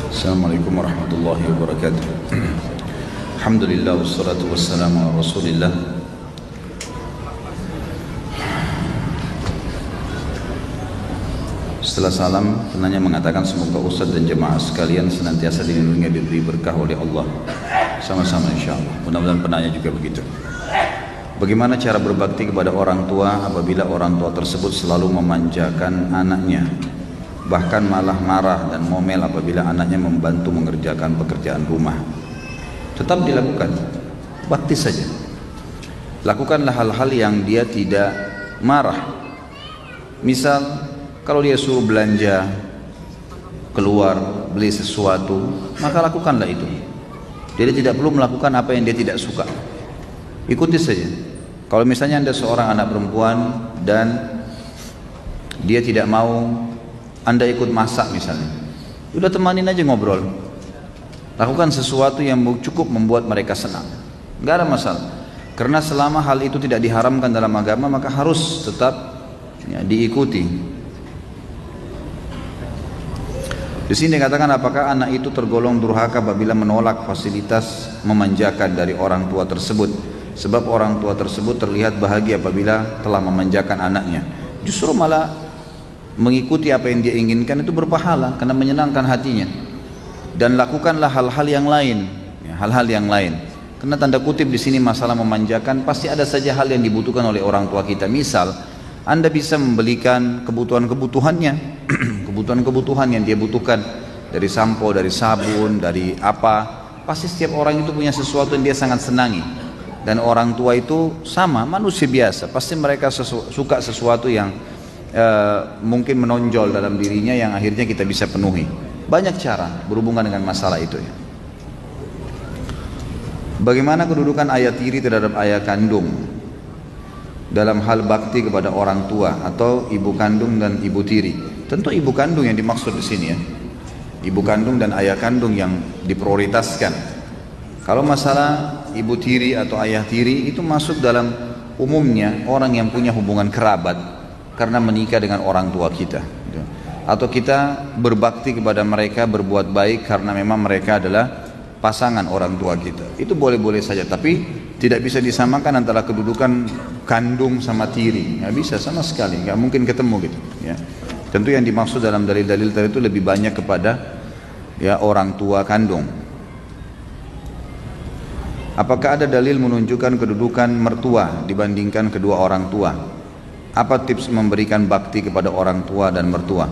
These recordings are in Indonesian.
Assalamualaikum warahmatullahi wabarakatuh. Alhamdulillah wassalatu wassalamu ala Rasulillah. Setelah salam, penanya mengatakan semoga Ustaz dan jemaah sekalian senantiasa dilindungi dan diberi berkah oleh Allah. Sama-sama insyaallah. Mudah-mudahan penanya juga begitu. Bagaimana cara berbakti kepada orang tua apabila orang tua tersebut selalu memanjakan anaknya, bahkan malah marah dan ngomel apabila anaknya membantu mengerjakan pekerjaan rumah? Tetap dilakukan, bakti saja. Lakukanlah hal-hal yang dia tidak marah. Misal, kalau dia suruh belanja, keluar, beli sesuatu, maka lakukanlah itu. Jadi tidak perlu melakukan apa yang dia tidak suka. Ikuti saja. Kalau misalnya Anda seorang anak perempuan dan dia tidak mau Anda ikut masak misalnya, udah temanin aja ngobrol. Lakukan sesuatu yang cukup membuat mereka senang. Gak ada masalah. Karena selama hal itu tidak diharamkan dalam agama, maka harus tetap diikuti. Di sini dikatakan apakah anak itu tergolong durhaka apabila menolak fasilitas memanjakan dari orang tua tersebut? Sebab orang tua tersebut terlihat bahagia apabila telah memanjakan anaknya. Justru malah mengikuti apa yang dia inginkan itu berpahala karena menyenangkan hatinya. Dan lakukanlah hal-hal yang lain, hal-hal yang lain. Karena tanda kutip di sini masalah memanjakan, pasti ada saja hal yang dibutuhkan oleh orang tua kita. Misal, Anda bisa membelikan kebutuhan-kebutuhannya, kebutuhan-kebutuhan yang dia butuhkan, dari sampo, dari sabun, dari apa. Pasti setiap orang itu punya sesuatu yang dia sangat senangi. Dan orang tua itu sama, manusia biasa. Pasti mereka suka sesuatu yang mungkin menonjol dalam dirinya yang akhirnya kita bisa penuhi. Banyak cara berhubungan dengan masalah itu ya. Bagaimana kedudukan ayah tiri terhadap ayah kandung dalam hal bakti kepada orang tua atau ibu kandung dan ibu tiri? Tentu ibu kandung yang dimaksud di sini ya. Ibu kandung dan ayah kandung yang diprioritaskan. Kalau masalah ibu tiri atau ayah tiri itu masuk dalam umumnya orang yang punya hubungan kerabat karena menikah dengan orang tua kita. Atau kita berbakti kepada mereka, berbuat baik karena memang mereka adalah pasangan orang tua kita. Itu boleh-boleh saja, tapi tidak bisa disamakan antara kedudukan kandung sama tiri. Nggak bisa sama sekali, nggak mungkin ketemu gitu. Ya. Tentu yang dimaksud dalam dalil-dalil tadi itu lebih banyak kepada ya orang tua kandung. Apakah ada dalil menunjukkan kedudukan mertua dibandingkan kedua orang tua? Apa tips memberikan bakti kepada orang tua dan mertua?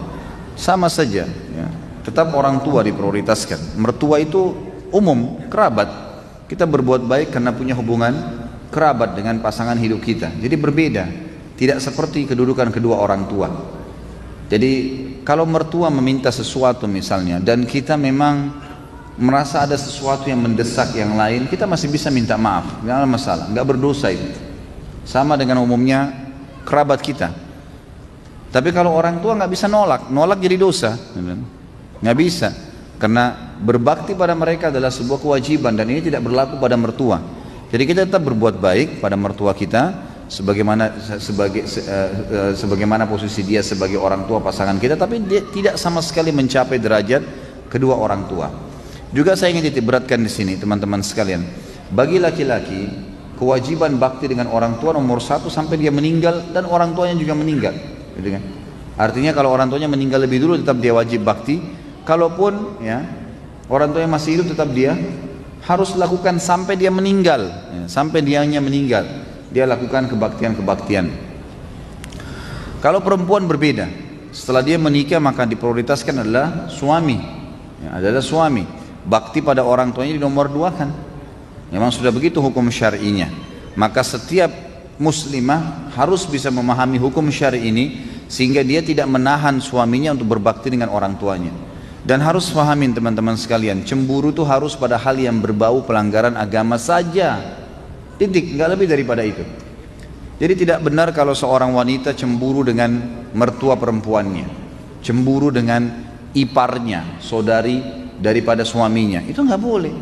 Sama saja, ya. Tetap orang tua diprioritaskan. Mertua itu umum, kerabat. Kita berbuat baik karena punya hubungan kerabat dengan pasangan hidup kita. Jadi berbeda, tidak seperti kedudukan kedua orang tua. Jadi kalau mertua meminta sesuatu misalnya, dan kita memang merasa ada sesuatu yang mendesak yang lain, kita masih bisa minta maaf, nggak ada masalah, nggak berdosa itu. Sama dengan umumnya kerabat kita. Tapi kalau orang tua nggak bisa nolak jadi dosa, nggak bisa. Karena berbakti pada mereka adalah sebuah kewajiban dan ini tidak berlaku pada mertua. Jadi kita tetap berbuat baik pada mertua kita, sebagaimana posisi dia sebagai orang tua pasangan kita, tapi dia tidak sama sekali mencapai derajat kedua orang tua. Juga saya ingin ditiberatkan di sini teman-teman sekalian, bagi laki-laki kewajiban bakti dengan orang tua nomor 1 sampai dia meninggal dan orang tuanya juga meninggal, gitu kan? Artinya kalau orang tuanya meninggal lebih dulu tetap dia wajib bakti. Kalaupun ya orang tuanya masih hidup tetap dia harus lakukan sampai dia meninggal, ya, sampai dianya meninggal dia lakukan kebaktian-kebaktian. Kalau perempuan berbeda, setelah dia menikah maka diprioritaskan adalah suami, ya, adalah suami. Bakti pada orang tuanya di nomor 2 kan. Memang sudah begitu hukum syar'inya. Maka setiap muslimah harus bisa memahami hukum syar'i ini sehingga dia tidak menahan suaminya untuk berbakti dengan orang tuanya. Dan harus pahamin teman-teman sekalian, cemburu itu harus pada hal yang berbau pelanggaran agama saja. Titik, nggak lebih daripada itu. Jadi tidak benar kalau seorang wanita cemburu dengan mertua perempuannya, cemburu dengan iparnya, saudari daripada suaminya, itu nggak boleh.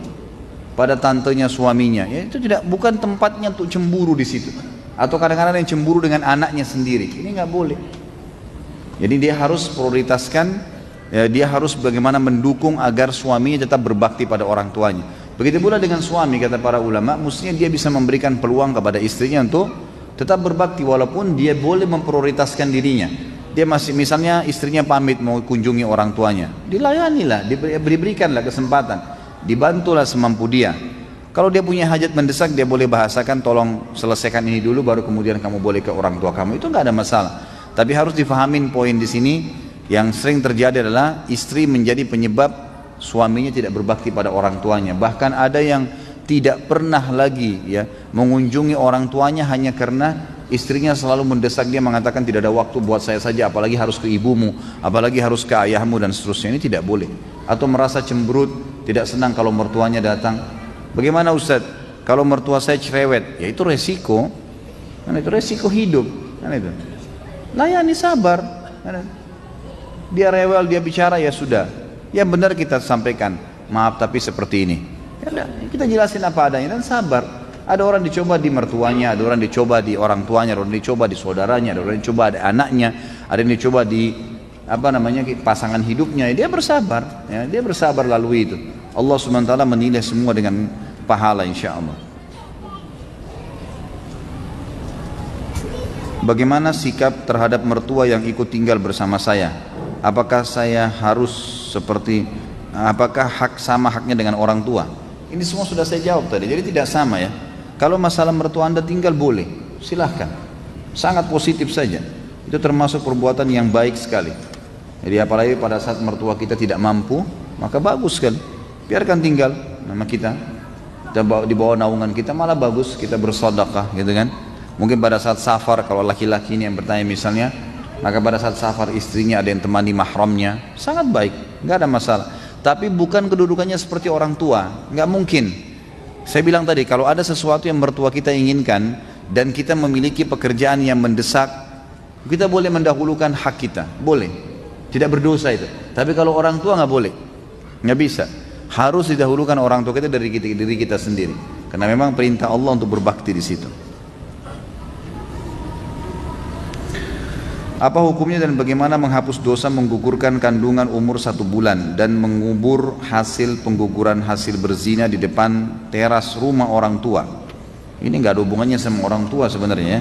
Pada tantenya suaminya, ya itu bukan tempatnya untuk cemburu di situ. Atau kadang-kadang yang cemburu dengan anaknya sendiri, ini nggak boleh. Jadi dia harus prioritaskan Ya, dia harus bagaimana mendukung agar suaminya tetap berbakti pada orang tuanya. Begitu pula dengan suami, kata para ulama, mestinya dia bisa memberikan peluang kepada istrinya untuk tetap berbakti walaupun dia boleh memprioritaskan dirinya. Dia masih, misalnya istrinya pamit mau kunjungi orang tuanya, dilayanilah, diberikanlah kesempatan, dibantulah semampu dia. Kalau dia punya hajat mendesak, dia boleh bahasakan, tolong selesaikan ini dulu baru kemudian kamu boleh ke orang tua kamu, itu nggak ada masalah. Tapi harus difahamin poin di sini. Yang sering terjadi adalah istri menjadi penyebab suaminya tidak berbakti pada orang tuanya. Bahkan ada yang tidak pernah lagi ya mengunjungi orang tuanya hanya karena istrinya selalu mendesak dia, mengatakan tidak ada waktu buat saya saja, apalagi harus ke ibumu, apalagi harus ke ayahmu dan seterusnya. Ini tidak boleh. Atau merasa cemberut, tidak senang kalau mertuanya datang. Bagaimana Ustaz? Kalau mertua saya cerewet, ya itu resiko. Kan itu resiko hidup. Kan itu. Layani, sabar. Kan itu. Dia rewel, dia bicara, ya sudah. Yang benar kita sampaikan, maaf tapi seperti ini. Ya udah, kita jelasin apa adanya dan sabar. Ada orang dicoba di mertuanya, ada orang dicoba di orang tuanya, ada orang dicoba di saudaranya, ada orang dicoba di anaknya, ada yang dicoba di pasangan hidupnya. Dia bersabar, ya, dia bersabar lalui itu. Allah SWT menilai semua dengan pahala insyaallah. Bagaimana sikap terhadap mertua yang ikut tinggal bersama saya? Apakah saya harus apakah sama haknya dengan orang tua? Ini semua sudah saya jawab tadi, jadi tidak sama ya. Kalau masalah mertua Anda tinggal boleh, silahkan, sangat positif saja. Itu termasuk perbuatan yang baik sekali. Jadi apalagi pada saat mertua kita tidak mampu, maka bagus sekali, biarkan tinggal nama kita di bawah naungan kita, malah bagus, kita bersedekah gitu kan. Mungkin pada saat safar, kalau laki-laki ini yang bertanya misalnya, maka pada saat safar istrinya ada yang temani mahramnya, sangat baik, nggak ada masalah. Tapi bukan kedudukannya seperti orang tua, nggak mungkin. Saya bilang tadi, kalau ada sesuatu yang mertua kita inginkan dan kita memiliki pekerjaan yang mendesak, kita boleh mendahulukan hak kita, boleh, tidak berdosa itu. Tapi kalau orang tua nggak boleh, nggak bisa. Harus didahulukan orang tua kita dari diri kita sendiri, karena memang perintah Allah untuk berbakti di situ. Apa hukumnya dan bagaimana menghapus dosa menggugurkan kandungan umur 1 bulan dan mengubur hasil pengguguran hasil berzina di depan teras rumah orang tua? Ini nggak ada hubungannya sama orang tua sebenarnya,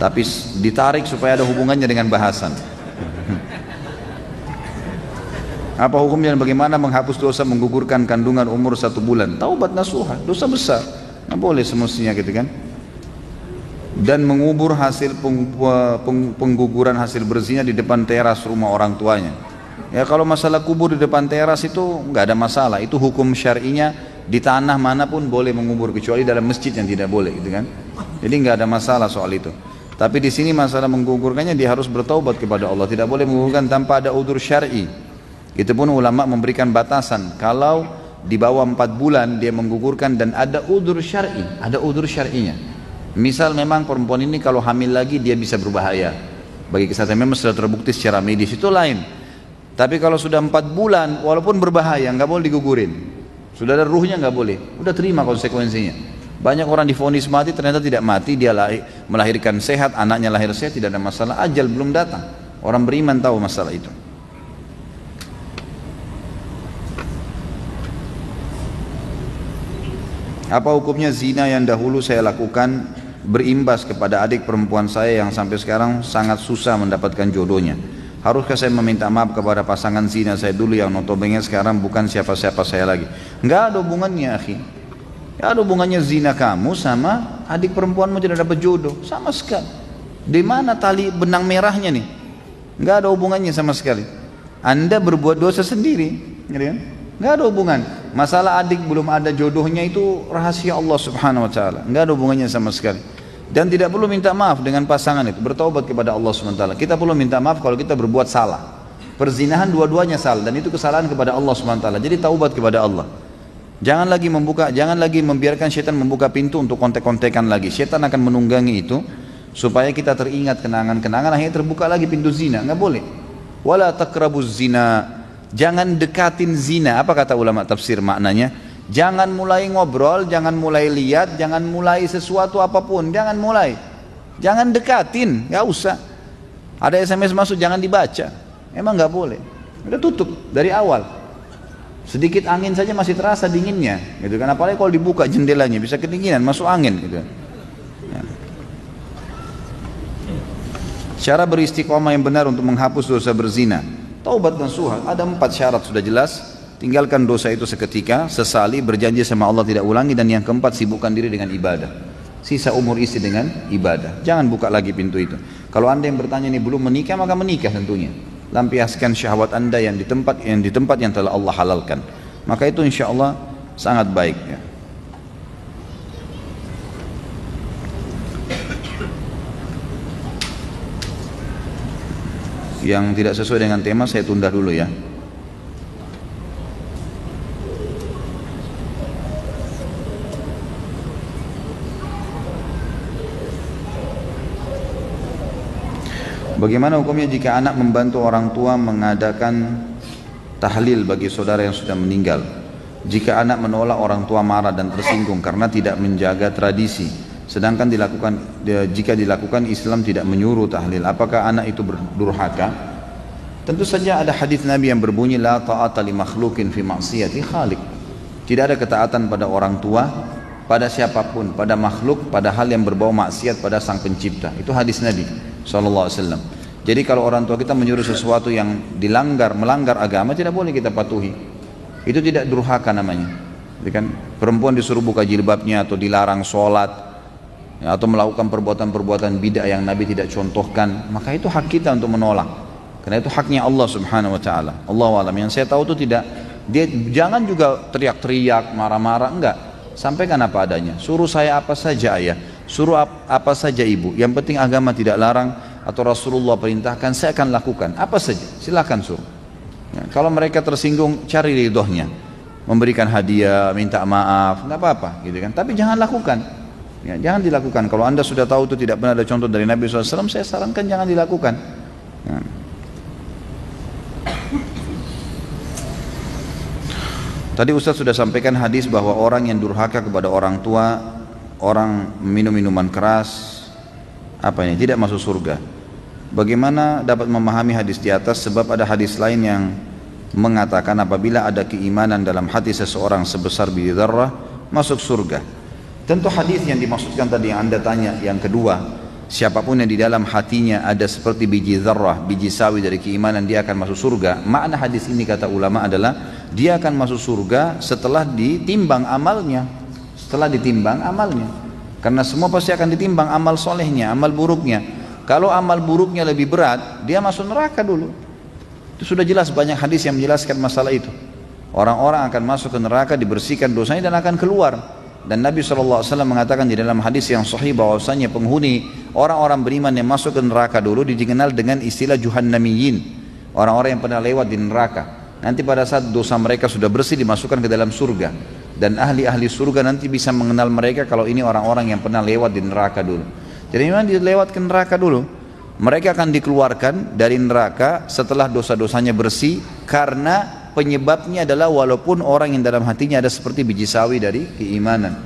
tapi ditarik supaya ada hubungannya dengan bahasan. Apa hukumnya dan bagaimana menghapus dosa menggugurkan kandungan umur 1 bulan? Taubat nasuha, dosa besar, nggak boleh semestinya gitu kan. Dan mengubur hasil pengguguran hasil berzina di depan teras rumah orang tuanya. Ya kalau masalah kubur di depan teras itu nggak ada masalah, itu hukum syar'inya di tanah manapun boleh mengubur kecuali dalam masjid yang tidak boleh gitu kan. Jadi nggak ada masalah soal itu. Tapi di sini masalah menggugurkannya dia harus bertaubat kepada Allah, tidak boleh menggugurkan tanpa ada udzur syar'i. Itu pun ulama memberikan batasan, kalau di bawah 4 bulan dia menggugurkan dan ada udzur syar'i, ada udzur syar'inya. Misal memang perempuan ini kalau hamil lagi dia bisa berbahaya bagi kesehatan, memang sudah terbukti secara medis, itu lain. Tapi kalau sudah 4 bulan walaupun berbahaya nggak boleh digugurin, sudah ada ruhnya nggak boleh, udah terima konsekuensinya. Banyak orang divonis mati ternyata tidak mati, dia melahirkan sehat, anaknya lahir sehat, tidak ada masalah, ajal belum datang. Orang beriman tahu masalah itu. Apa hukumnya zina yang dahulu saya lakukan berimbas kepada adik perempuan saya yang sampai sekarang sangat susah mendapatkan jodohnya? Haruskah saya meminta maaf kepada pasangan zina saya dulu yang notabene sekarang bukan siapa-siapa saya lagi? Enggak ada hubungannya, akhi. Enggak ada hubungannya zina kamu sama adik perempuanmu tidak dapat jodoh, sama sekali. Di mana tali benang merahnya nih? Enggak ada hubungannya sama sekali. Anda berbuat dosa sendiri, gitu kan? Enggak ada hubungan. Masalah adik belum ada jodohnya itu rahasia Allah Subhanahu wa taala. Enggak ada hubungannya sama sekali. Dan tidak perlu minta maaf dengan pasangan itu, bertaubat kepada Allah Subhanahu wa taala. Kita perlu minta maaf kalau kita berbuat salah. Perzinahan dua-duanya salah dan itu kesalahan kepada Allah Subhanahu wa taala. Jadi taubat kepada Allah. Jangan lagi membiarkan syaitan membuka pintu untuk kontek-kontekan lagi. Syaitan akan menunggangi itu supaya kita teringat kenangan-kenangan, akhirnya terbuka lagi pintu zina. Enggak boleh. Wala taqrabuz zina. Jangan dekatin zina. Apa kata ulama tafsir maknanya? Jangan mulai ngobrol, jangan mulai lihat, jangan mulai sesuatu apapun, jangan mulai. Jangan dekatin, gak usah. Ada SMS masuk jangan dibaca. Emang gak boleh. Udah tutup dari awal. Sedikit angin saja masih terasa dinginnya, gitu kan? Apalagi kalau dibuka jendelanya bisa kedinginan, masuk angin, gitu. Ya. Cara beristiqomah yang benar untuk menghapus dosa berzina, taubat nasuha, ada 4 syarat sudah jelas. Tinggalkan dosa itu seketika, sesali, berjanji sama Allah tidak ulangi, dan yang keempat sibukkan diri dengan ibadah. Sisa umur isi dengan ibadah. Jangan buka lagi pintu itu. Kalau anda yang bertanya ini belum menikah, maka menikah tentunya. Lampiaskan syahwat anda yang di tempat yang telah Allah halalkan. Maka itu insya Allah sangat baik. Ya. Yang tidak sesuai dengan tema saya tunda dulu ya. Bagaimana hukumnya jika anak membantu orang tua mengadakan tahlil bagi saudara yang sudah meninggal? Jika anak menolak, orang tua marah dan tersinggung karena tidak menjaga tradisi, sedangkan jika dilakukan Islam tidak menyuruh tahlil, apakah anak itu berdurhaka? Tentu saja ada hadis Nabi yang berbunyi la ta'ata li makhluqin fi ma'siyati khaliq. Tidak ada ketaatan pada orang tua, pada siapapun, pada makhluk, pada hal yang berbau maksiat pada sang pencipta. Itu hadis Nabi SAW. Jadi kalau orang tua kita menyuruh sesuatu yang melanggar agama, tidak boleh kita patuhi. Itu tidak durhaka namanya. Jadi kan perempuan disuruh buka jilbabnya atau dilarang sholat, ya, atau melakukan perbuatan-perbuatan bid'ah yang Nabi tidak contohkan, maka itu hak kita untuk menolak. Karena itu haknya Allah Subhanahu wa taala. Allahu a'lam. Yang saya tahu itu tidak, dia jangan juga teriak-teriak, marah-marah, enggak. Sampaikan apa adanya. Suruh saya apa saja ayah, suruh apa saja ibu. Yang penting agama tidak larang atau Rasulullah perintahkan, saya akan lakukan. Apa saja, silakan suruh. Ya, kalau mereka tersinggung, cari ridhonya, memberikan hadiah, minta maaf, nggak apa-apa, gitu kan. Tapi jangan lakukan. Ya, jangan dilakukan. Kalau anda sudah tahu itu tidak pernah ada contoh dari Nabi SAW, saya sarankan jangan dilakukan. Ya. Tadi Ustaz sudah sampaikan hadis bahwa orang yang durhaka kepada orang tua, orang minum minuman keras, tidak masuk surga. Bagaimana dapat memahami hadis di atas? Sebab ada hadis lain yang mengatakan apabila ada keimanan dalam hati seseorang sebesar biji dzarrah, masuk surga. Tentu hadis yang dimaksudkan tadi yang anda tanya, yang kedua, siapapun yang di dalam hatinya ada seperti biji dzarrah, biji sawi dari keimanan, dia akan masuk surga. Makna hadis ini kata ulama adalah dia akan masuk surga setelah ditimbang amalnya. Setelah ditimbang amalnya. Karena semua pasti akan ditimbang amal solehnya, amal buruknya. Kalau amal buruknya lebih berat, dia masuk neraka dulu. Itu sudah jelas, banyak hadis yang menjelaskan masalah itu. Orang-orang akan masuk ke neraka, dibersihkan dosanya dan akan keluar. Dan Nabi SAW mengatakan di dalam hadis yang sahih bahwasanya penghuni orang-orang beriman yang masuk ke neraka dulu dikenal dengan istilah Juhannamiyin, orang-orang yang pernah lewat di neraka. Nanti pada saat dosa mereka sudah bersih, dimasukkan ke dalam surga. Dan ahli-ahli surga nanti bisa mengenal mereka kalau ini orang-orang yang pernah lewat di neraka dulu. Jadi memang dilewat ke neraka dulu. Mereka akan dikeluarkan dari neraka setelah dosa-dosanya bersih, karena penyebabnya adalah walaupun orang yang dalam hatinya ada seperti biji sawi dari keimanan.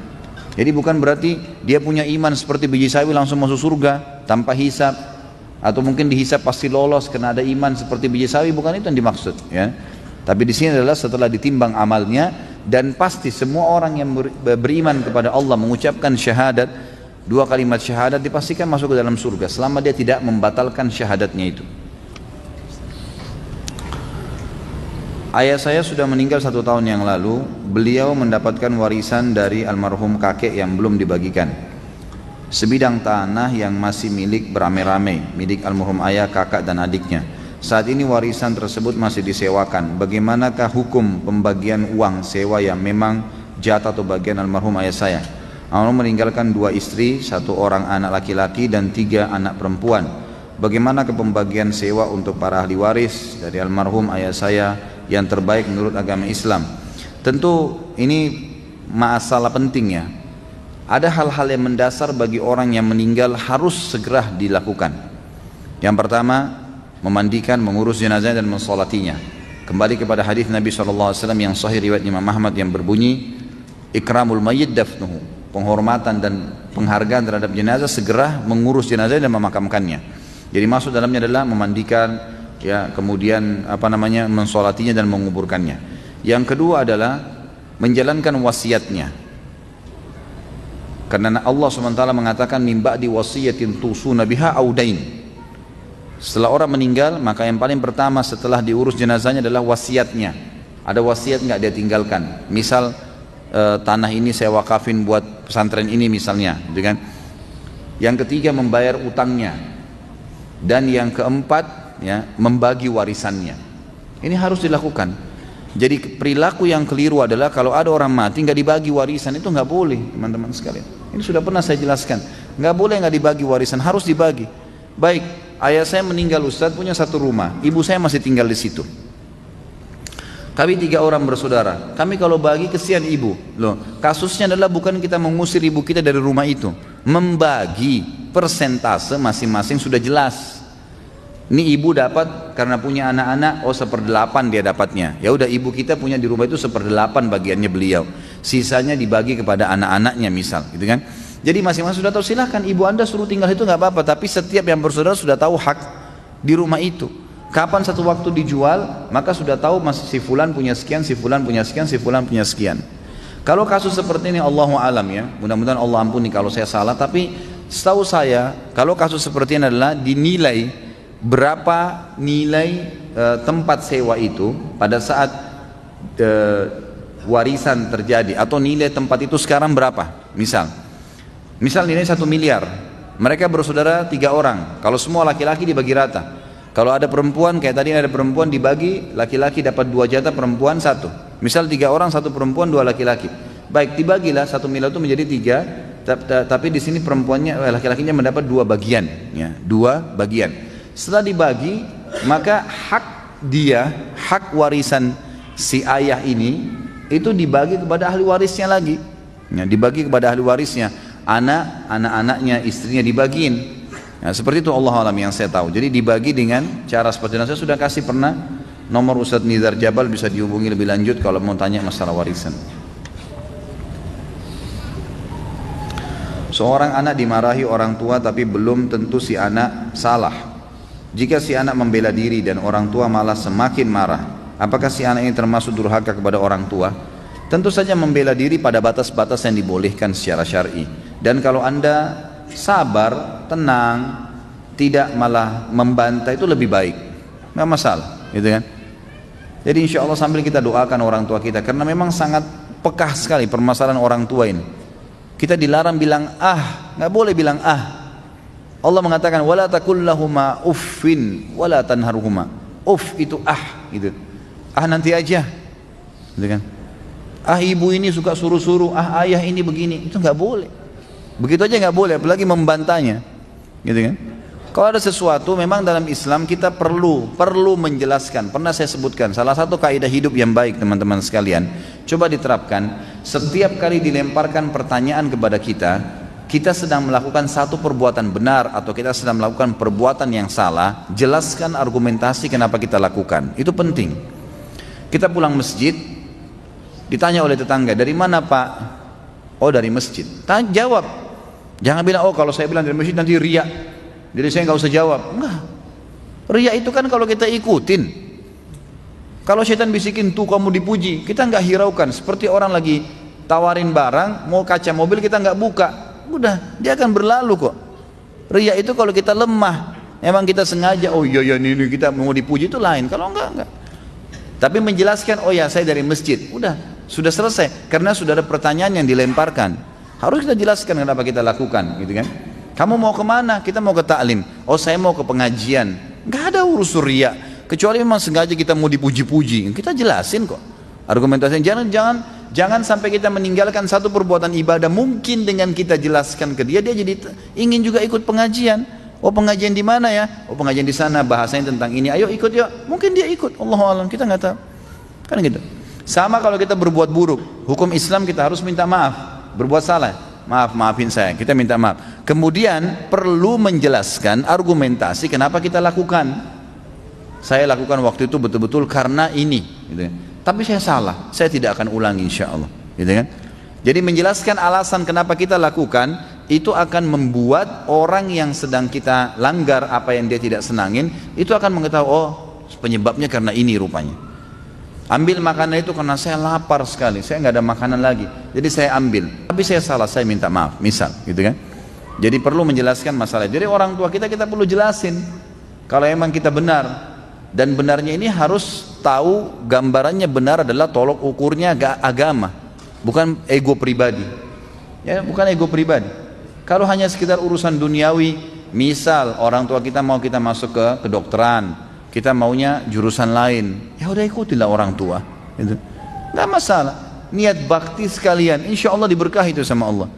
Jadi bukan berarti dia punya iman seperti biji sawi langsung masuk surga tanpa hisab, atau mungkin dihisab pasti lolos karena ada iman seperti biji sawi, bukan itu yang dimaksud, ya. Tapi di sini adalah setelah ditimbang amalnya, dan pasti semua orang yang beriman kepada Allah mengucapkan syahadat, 2 kalimat syahadat, dipastikan masuk ke dalam surga selama dia tidak membatalkan syahadatnya itu. Ayah saya sudah meninggal 1 tahun yang lalu. Beliau mendapatkan warisan dari almarhum kakek yang belum dibagikan, sebidang tanah yang masih milik beramai-ramai, milik almarhum ayah, kakak dan adiknya. Saat ini warisan tersebut masih disewakan. Bagaimanakah hukum pembagian uang sewa yang memang jatah atau bagian almarhum ayah saya? Almarhum meninggalkan 2 istri, 1 orang anak laki-laki dan 3 anak perempuan. Bagaimana pembagian sewa untuk para ahli waris dari almarhum ayah saya yang terbaik menurut agama Islam? Tentu ini masalah penting, ya. Ada hal-hal yang mendasar bagi orang yang meninggal harus segera dilakukan. Yang pertama, memandikan, mengurus jenazah dan mensolatinya. Kembali kepada hadis Nabi SAW yang sahih riwayat Imam Ahmad yang berbunyi, ikramul mayyit dafnuhu, penghormatan dan penghargaan terhadap jenazah, segera mengurus jenazah dan memakamkannya. Jadi maksud dalamnya adalah memandikan, ya, kemudian mensolatinya dan menguburkannya. Yang kedua adalah menjalankan wasiatnya. Karena Allah SWT mengatakan min ba'di wasiyatin tusuna biha audain. Setelah orang meninggal, maka yang paling pertama setelah diurus jenazahnya adalah wasiatnya. Ada wasiat nggak dia tinggalkan? Misal tanah ini saya wakafin buat pesantren ini misalnya, gitu kan? Yang ketiga membayar utangnya, dan yang keempat ya membagi warisannya. Ini harus dilakukan. Jadi perilaku yang keliru adalah kalau ada orang mati nggak dibagi warisan, itu nggak boleh, teman-teman sekalian. Ini sudah pernah saya jelaskan. Nggak boleh nggak dibagi warisan, harus dibagi. Baik, ayah saya meninggal, Ustadz punya satu rumah, ibu saya masih tinggal di situ. Kami 3 orang bersaudara. Kami kalau bagi kesian ibu. Loh, kasusnya adalah bukan kita mengusir ibu kita dari rumah itu, membagi persentase masing-masing sudah jelas. Ini ibu dapat karena punya anak-anak, 1/8 dia dapatnya. Ya udah, ibu kita punya di rumah itu 1/8 bagiannya beliau. Sisanya dibagi kepada anak-anaknya misal, gitu kan? Jadi masing-masing sudah tahu, silahkan ibu anda suruh tinggal itu nggak apa-apa. Tapi setiap yang bersaudara sudah tahu hak di rumah itu. Kapan satu waktu dijual, maka sudah tahu masih si fulan punya sekian, si fulan punya sekian, si fulan punya sekian. Kalau kasus seperti ini, Allahu alam ya, mudah-mudahan Allah ampuni kalau saya salah, tapi setahu saya kalau kasus seperti ini adalah dinilai berapa nilai tempat sewa itu pada saat warisan terjadi, atau nilai tempat itu sekarang berapa. Misal nilai 1 miliar, mereka bersaudara 3 orang, kalau semua laki-laki dibagi rata. Kalau ada perempuan, kayak tadi ada perempuan dibagi, laki-laki dapat 2 jatah, perempuan 1. Misal 3 orang, 1 perempuan, 2 laki-laki. Baik, dibagilah 1 miliar itu menjadi 3, tapi di sini perempuannya, laki-lakinya mendapat 2 bagian, ya, 2 bagian. Setelah dibagi, maka hak warisan si ayah ini itu dibagi kepada ahli warisnya lagi, ya, dibagi kepada ahli warisnya, anak-anaknya, istrinya dibagiin. Nah, seperti itu Allah alam yang saya tahu. Jadi dibagi dengan cara seperti itu. Saya sudah kasih pernah nomor Ustadz Nizar Jabal, bisa dihubungi lebih lanjut kalau mau tanya masalah warisan. Seorang anak dimarahi orang tua tapi belum tentu si anak salah. Jika si anak membela diri dan orang tua malah semakin marah, apakah si anak ini termasuk durhaka kepada orang tua? Tentu saja membela diri pada batas-batas yang dibolehkan secara syar'i. Dan kalau anda sabar, tenang, tidak malah membantai, itu lebih baik, nggak masalah, gitu kan? Jadi insya Allah sambil kita doakan orang tua kita, karena memang sangat pekah sekali permasalahan orang tua ini. Kita dilarang bilang nggak boleh bilang Allah mengatakan wala taqul lahuma uffin wala tanharhuma. Itu gitu. Nanti aja, gitu kan? Ibu ini suka suruh-suruh, ayah ini begini, itu nggak boleh. Begitu aja nggak boleh, apalagi membantahnya, gitu kan? Kalau ada sesuatu, memang dalam Islam kita perlu menjelaskan. Pernah saya sebutkan, salah satu kaidah hidup yang baik teman-teman sekalian, coba diterapkan. Setiap kali dilemparkan pertanyaan kepada kita sedang melakukan satu perbuatan benar atau kita sedang melakukan perbuatan yang salah, jelaskan argumentasi kenapa kita lakukan. Itu penting. Kita pulang masjid, ditanya oleh tetangga, dari mana Pak? Oh, dari masjid. Jawab. Jangan bilang, kalau saya bilang dari masjid nanti riya, jadi saya nggak usah jawab. Enggak. Riya itu kan kalau kita ikutin. Kalau syaitan bisikin, tuh kamu dipuji, kita nggak hiraukan. Seperti orang lagi tawarin barang, mau kaca mobil kita nggak buka, udah dia akan berlalu kok. Riya itu kalau kita lemah, emang kita sengaja, ini kita mau dipuji, itu lain. Kalau enggak. Tapi menjelaskan, saya dari masjid, udah, sudah selesai. Karena sudah ada pertanyaan yang dilemparkan. Harus kita jelaskan kenapa kita lakukan, gitu kan? Kamu mau kemana? Kita mau ke taklim. Saya mau ke pengajian. Nggak ada urusan riya, kecuali memang sengaja kita mau dipuji-puji. Kita jelasin kok argumentasinya. Jangan sampai kita meninggalkan satu perbuatan ibadah. Mungkin dengan kita jelaskan ke dia jadi ingin juga ikut pengajian. Pengajian di mana ya? Pengajian di sana, bahasanya tentang ini. Ayo ikut yuk. Mungkin dia ikut. Allahu a'lam, kita nggak tahu. Kan gitu. Sama kalau kita berbuat buruk, hukum Islam kita harus minta maaf. Berbuat salah, maafin saya, kita minta maaf. Kemudian perlu menjelaskan argumentasi kenapa kita lakukan. Saya lakukan waktu itu betul-betul karena ini, gitu kan? Tapi saya salah, saya tidak akan ulangi insya Allah, gitu kan? Jadi menjelaskan alasan kenapa kita lakukan itu akan membuat orang yang sedang kita langgar, apa yang dia tidak senangin, itu akan mengetahui, penyebabnya karena ini rupanya. Ambil makanan itu karena saya lapar sekali, saya nggak ada makanan lagi, jadi saya ambil. Tapi saya salah, saya minta maaf, misal, gitu kan? Jadi perlu menjelaskan masalah. Jadi orang tua kita perlu jelasin kalau emang kita benar. Dan benarnya ini harus tahu gambarannya benar adalah tolok ukurnya agama, bukan ego pribadi. Ya, bukan ego pribadi. Kalau hanya sekitar urusan duniawi, misal orang tua kita mau kita masuk ke kedokteran, kita maunya jurusan lain, ya udah ikutilah orang tua, gitu. Nggak masalah. Niat bakti sekalian, insya Allah diberkahi itu sama Allah.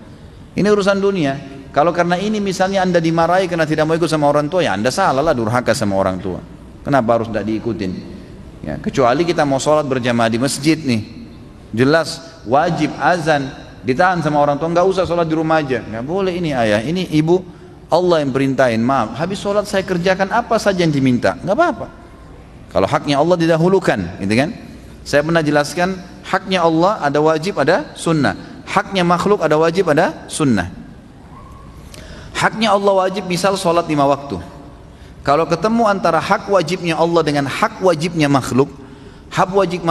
Ini urusan dunia. Kalau karena ini misalnya anda dimarahi karena tidak mau ikut sama orang tua, ya anda salah lah, durhaka sama orang tua. Kenapa harus tidak diikutin? Ya, kecuali kita mau sholat berjamaah di masjid nih, jelas wajib azan, ditahan sama orang tua, nggak usah sholat di rumah aja, nggak boleh. Ini ayah, ini ibu, Allah yang perintahin, maaf, habis sholat saya kerjakan apa saja yang diminta, nggak apa-apa. Kalau haknya Allah didahulukan, gitu kan? Saya pernah jelaskan, haknya Allah ada wajib, ada sunnah. Haknya makhluk ada wajib, ada sunnah. Haknya Allah wajib, misal sholat 5 waktu. Kalau ketemu antara hak wajibnya Allah dengan hak wajibnya makhluk, hak wajib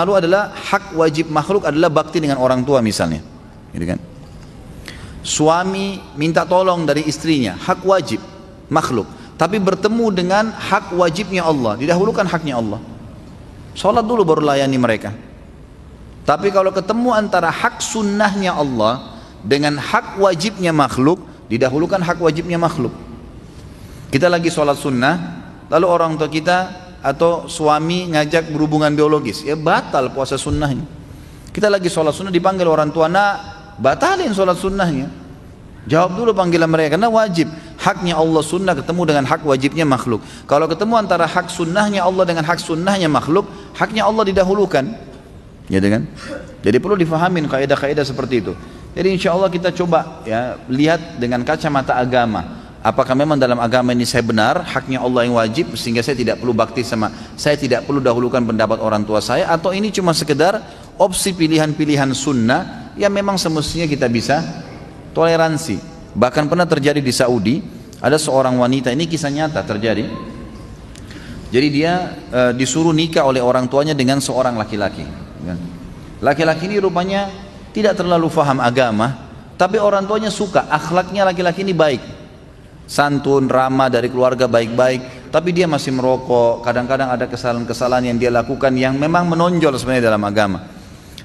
makhluk adalah bakti dengan orang tua misalnya, gitu kan? Suami minta tolong dari istrinya, hak wajib makhluk, tapi bertemu dengan hak wajibnya Allah, didahulukan haknya Allah. Sholat dulu baru layani mereka. Tapi kalau ketemu antara hak sunnahnya Allah dengan hak wajibnya makhluk, didahulukan hak wajibnya makhluk. Kita lagi sholat sunnah, lalu orang tua kita atau suami ngajak berhubungan biologis, ya batal puasa sunnahnya. Kita lagi sholat sunnah, dipanggil orang tua, nak batalin sholat sunnahnya. Jawab dulu panggilan mereka, karena wajib. Haknya Allah sunnah ketemu dengan hak wajibnya makhluk. Kalau ketemu antara hak sunnahnya Allah dengan hak sunnahnya makhluk, haknya Allah didahulukan, ya kan? Jadi perlu difahamin kaidah-kaidah seperti itu. Jadi insya Allah kita coba ya lihat dengan kacamata agama. Apakah memang dalam agama ini saya benar, haknya Allah yang wajib, sehingga saya tidak perlu bakti sama, saya tidak perlu dahulukan pendapat orang tua saya, atau ini cuma sekedar opsi pilihan-pilihan sunnah yang memang semestinya kita bisa toleransi. Bahkan pernah terjadi di Saudi, ada seorang wanita, ini kisah nyata terjadi. Jadi dia disuruh nikah oleh orang tuanya dengan seorang laki-laki. Laki-laki ini rupanya tidak terlalu faham agama, tapi orang tuanya suka, akhlaknya laki-laki ini baik, santun, ramah, dari keluarga baik-baik, tapi dia masih merokok. Kadang-kadang ada kesalahan-kesalahan yang dia lakukan yang memang menonjol sebenarnya dalam agama,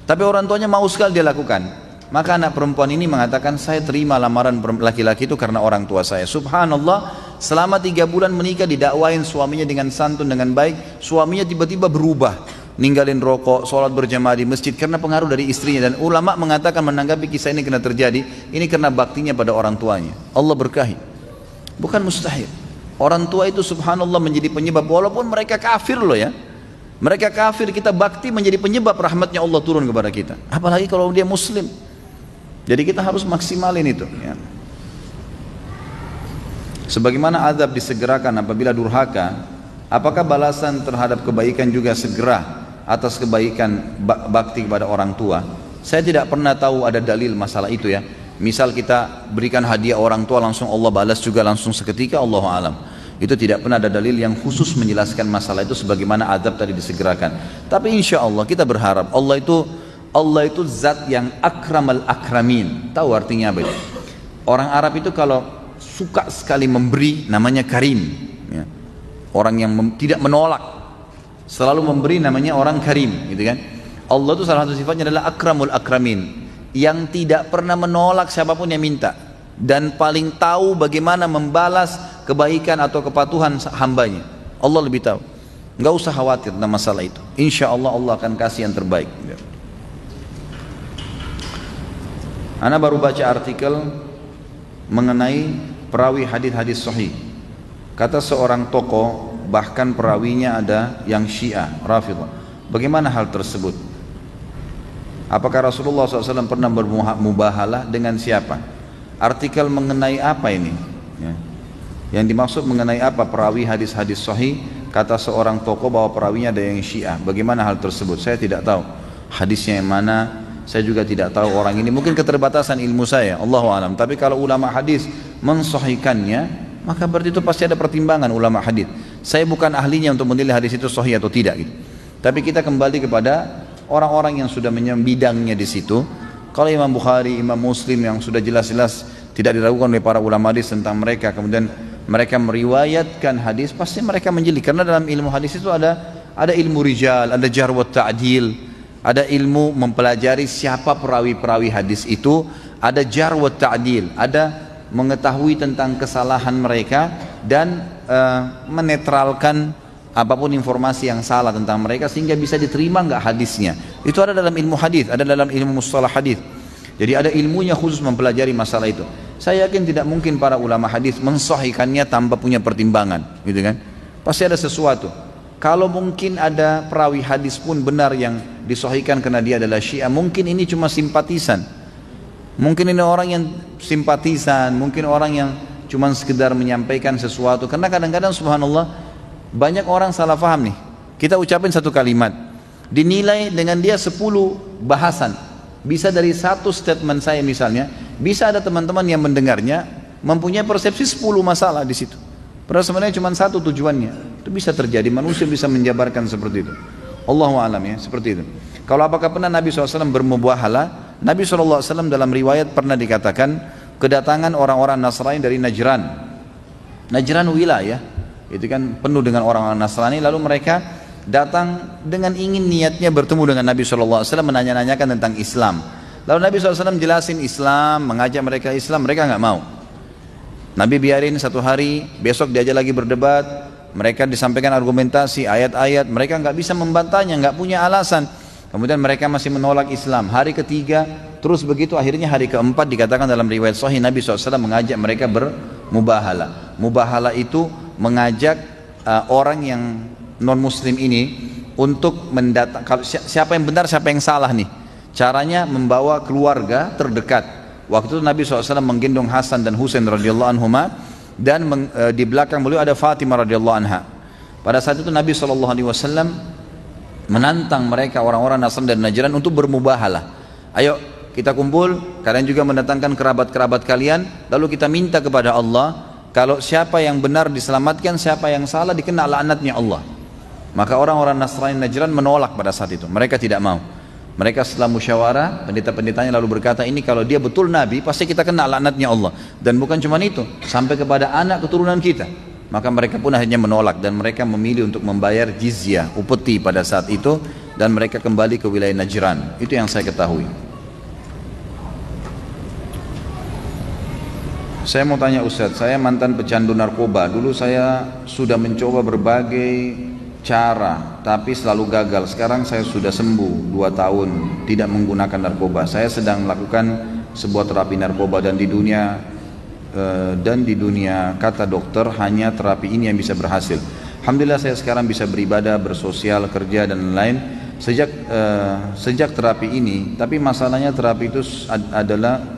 tapi orang tuanya mau sekali dia lakukan. Maka anak perempuan ini mengatakan, saya terima lamaran laki-laki itu karena orang tua saya. Subhanallah, selama 3 bulan menikah, didakwain suaminya dengan santun, dengan baik. Suaminya tiba-tiba berubah, ninggalin rokok, sholat berjamaah di masjid karena pengaruh dari istrinya. Dan ulama mengatakan, menanggapi kisah ini karena terjadi, ini karena baktinya pada orang tuanya. Allah berkahi. Bukan mustahil. Orang tua itu subhanallah menjadi penyebab, walaupun mereka kafir loh ya, mereka kafir, kita bakti menjadi penyebab rahmatnya Allah turun kepada kita. Apalagi kalau dia muslim. Jadi kita harus maksimalin itu ya. Sebagaimana azab disegerakan apabila durhaka, apakah balasan terhadap kebaikan juga segera atas kebaikan bakti kepada orang tua? Saya tidak pernah tahu ada dalil masalah itu ya. Misal kita berikan hadiah orang tua langsung Allah balas juga langsung seketika, Allahu alam. Itu tidak pernah ada dalil yang khusus menjelaskan masalah itu sebagaimana azab tadi disegerakan. Tapi insya Allah kita berharap, Allah itu zat yang akramal akramin. Tahu artinya apa itu? Orang Arab itu kalau suka sekali memberi namanya karim ya. Orang yang tidak menolak, selalu memberi namanya orang karim, gitu kan? Allah itu salah satu sifatnya adalah akramul akramin, yang tidak pernah menolak siapapun yang minta, dan paling tahu bagaimana membalas kebaikan atau kepatuhan hambanya. Allah lebih tahu. Nggak usah khawatir tentang masalah itu. Insya Allah Allah akan kasih yang terbaik. Ana baru baca artikel mengenai perawi hadis-hadis sahih. Kata seorang tokoh, bahkan perawinya ada yang Syiah, Rafidhah. Bagaimana hal tersebut? Apakah Rasulullah SAW pernah bermubahalah dengan siapa? Artikel mengenai apa ini? Ya. Yang dimaksud mengenai apa perawi hadis-hadis sahih? Kata seorang tokoh bahwa perawinya ada yang Syiah. Bagaimana hal tersebut? Saya tidak tahu hadisnya yang mana. Saya juga tidak tahu orang ini. Mungkin keterbatasan ilmu saya, Allahu a'lam. Tapi kalau ulama hadis mensahihkannya, maka berarti itu pasti ada pertimbangan ulama hadis. Saya bukan ahlinya untuk menilai hadis itu sahih atau tidak gitu. Tapi kita kembali kepada orang-orang yang sudah bidangnya di situ. Kalau Imam Bukhari, Imam Muslim yang sudah jelas-jelas tidak diragukan oleh para ulama hadis tentang mereka, kemudian mereka meriwayatkan hadis, pasti mereka menjeli. Karena dalam ilmu hadis itu ada ilmu rijal, ada jarh wa ta'dil, ada ilmu mempelajari siapa perawi-perawi hadis itu, ada jarh wa ta'dil, ada mengetahui tentang kesalahan mereka dan menetralkan apapun informasi yang salah tentang mereka sehingga bisa diterima enggak hadisnya. Itu ada dalam ilmu hadis, ada dalam ilmu mustalah hadis. Jadi ada ilmunya khusus mempelajari masalah itu. Saya yakin tidak mungkin para ulama hadis mensahihkannya tanpa punya pertimbangan, gitu kan? Pasti ada sesuatu. Kalau mungkin ada perawi hadis pun benar yang disahihkan karena dia adalah Syiah, mungkin ini cuma simpatisan. Mungkin ini orang yang simpatisan, mungkin orang yang cuma sekedar menyampaikan sesuatu. Karena kadang-kadang subhanallah banyak orang salah paham nih. Kita ucapin satu kalimat, dinilai dengan dia 10 bahasan. Bisa dari satu statement saya misalnya, bisa ada teman-teman yang mendengarnya mempunyai persepsi 10 masalah di situ. Padahal sebenarnya cuma satu tujuannya. Itu bisa terjadi, manusia bisa menjabarkan seperti itu. Allahu a'lam ya, seperti itu. Kalau apakah pernah Nabi SAW bermubahala? Nabi SAW dalam riwayat pernah dikatakan kedatangan orang-orang Nasrani dari Najran. Najran wilayah, itu kan penuh dengan orang-orang Nasrani. Lalu mereka datang dengan ingin niatnya bertemu dengan Nabi SAW, menanya-nanyakan tentang Islam. Lalu Nabi SAW jelasin Islam, mengajak mereka Islam, mereka nggak mau. Nabi biarin satu hari, besok diajak lagi berdebat, mereka disampaikan argumentasi, ayat-ayat, mereka nggak bisa membantahnya, nggak punya alasan. Kemudian mereka masih menolak Islam. Hari ketiga, terus begitu, akhirnya hari keempat dikatakan dalam riwayat sahih Nabi SAW mengajak mereka bermubahala. Mubahala itu mengajak orang yang non muslim ini untuk mendatang, siapa yang benar siapa yang salah nih. Caranya membawa keluarga terdekat. Waktu itu Nabi SAW menggendong Hasan dan Husain radhiyallahu anhuma, dan di belakang beliau ada Fatimah radhiyallahu anha. Pada saat itu Nabi SAW menantang mereka orang-orang Nasrani dan Najran untuk bermubahalah. Ayo kita kumpul, kalian juga mendatangkan kerabat-kerabat kalian, lalu kita minta kepada Allah, kalau siapa yang benar diselamatkan, siapa yang salah dikena laknatnya Allah. Maka orang-orang Nasrani Najran menolak pada saat itu, mereka tidak mau. Mereka setelah musyawarah, pendeta-pendetanya lalu berkata, ini kalau dia betul Nabi, pasti kita kena laknatnya Allah. Dan bukan cuma itu, sampai kepada anak keturunan kita. Maka mereka pun akhirnya menolak, dan mereka memilih untuk membayar jizyah, upeti pada saat itu, dan mereka kembali ke wilayah Najran. Itu yang saya ketahui. Saya mau tanya Ustadz, saya mantan pecandu narkoba. Dulu saya sudah mencoba berbagai cara, tapi selalu gagal. Sekarang saya sudah sembuh 2 tahun tidak menggunakan narkoba. Saya sedang melakukan sebuah terapi narkoba, dan di dunia kata dokter hanya terapi ini yang bisa berhasil. Alhamdulillah saya sekarang bisa beribadah, bersosial, kerja dan lain-lain sejak terapi ini. Tapi masalahnya terapi itu adalah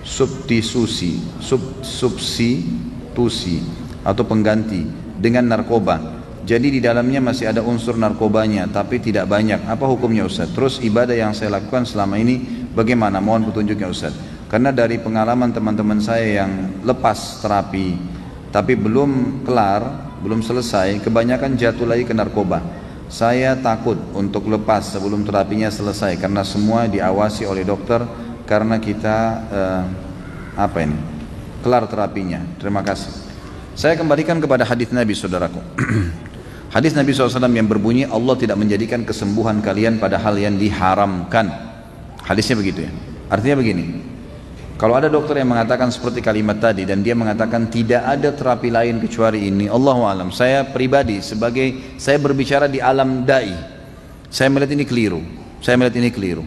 substitusi atau pengganti dengan narkoba. Jadi di dalamnya masih ada unsur narkobanya, tapi tidak banyak. Apa hukumnya Ustaz? Terus ibadah yang saya lakukan selama ini bagaimana? Mohon petunjuknya Ustaz. Karena dari pengalaman teman-teman saya yang lepas terapi, tapi belum kelar, belum selesai, kebanyakan jatuh lagi ke narkoba. Saya takut untuk lepas sebelum terapinya selesai, karena semua diawasi oleh dokter, karena kita kelar terapinya. Terima kasih. Saya kembalikan kepada hadis Nabi, saudaraku. Hadis Nabi SAW yang berbunyi, Allah tidak menjadikan kesembuhan kalian pada hal yang diharamkan. Hadisnya begitu ya. Artinya begini, kalau ada dokter yang mengatakan seperti kalimat tadi, dan dia mengatakan tidak ada terapi lain kecuali ini, Allahu a'lam. Saya pribadi, saya berbicara di alam dai, saya melihat ini keliru.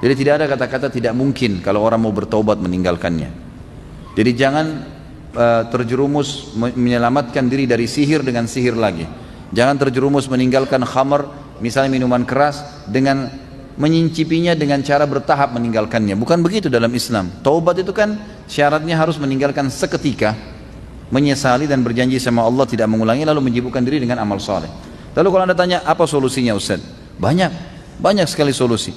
Jadi tidak ada kata-kata tidak mungkin kalau orang mau bertaubat meninggalkannya. Jadi jangan terjerumus menyelamatkan diri dari sihir dengan sihir lagi. Jangan terjerumus meninggalkan khamar, misalnya minuman keras, dengan mencincipinya dengan cara bertahap meninggalkannya. Bukan begitu dalam Islam. Taubat itu kan syaratnya harus meninggalkan seketika, menyesali dan berjanji sama Allah tidak mengulangi, lalu menyibukkan diri dengan amal saleh. Lalu kalau Anda tanya apa solusinya Ustaz? Banyak sekali solusi.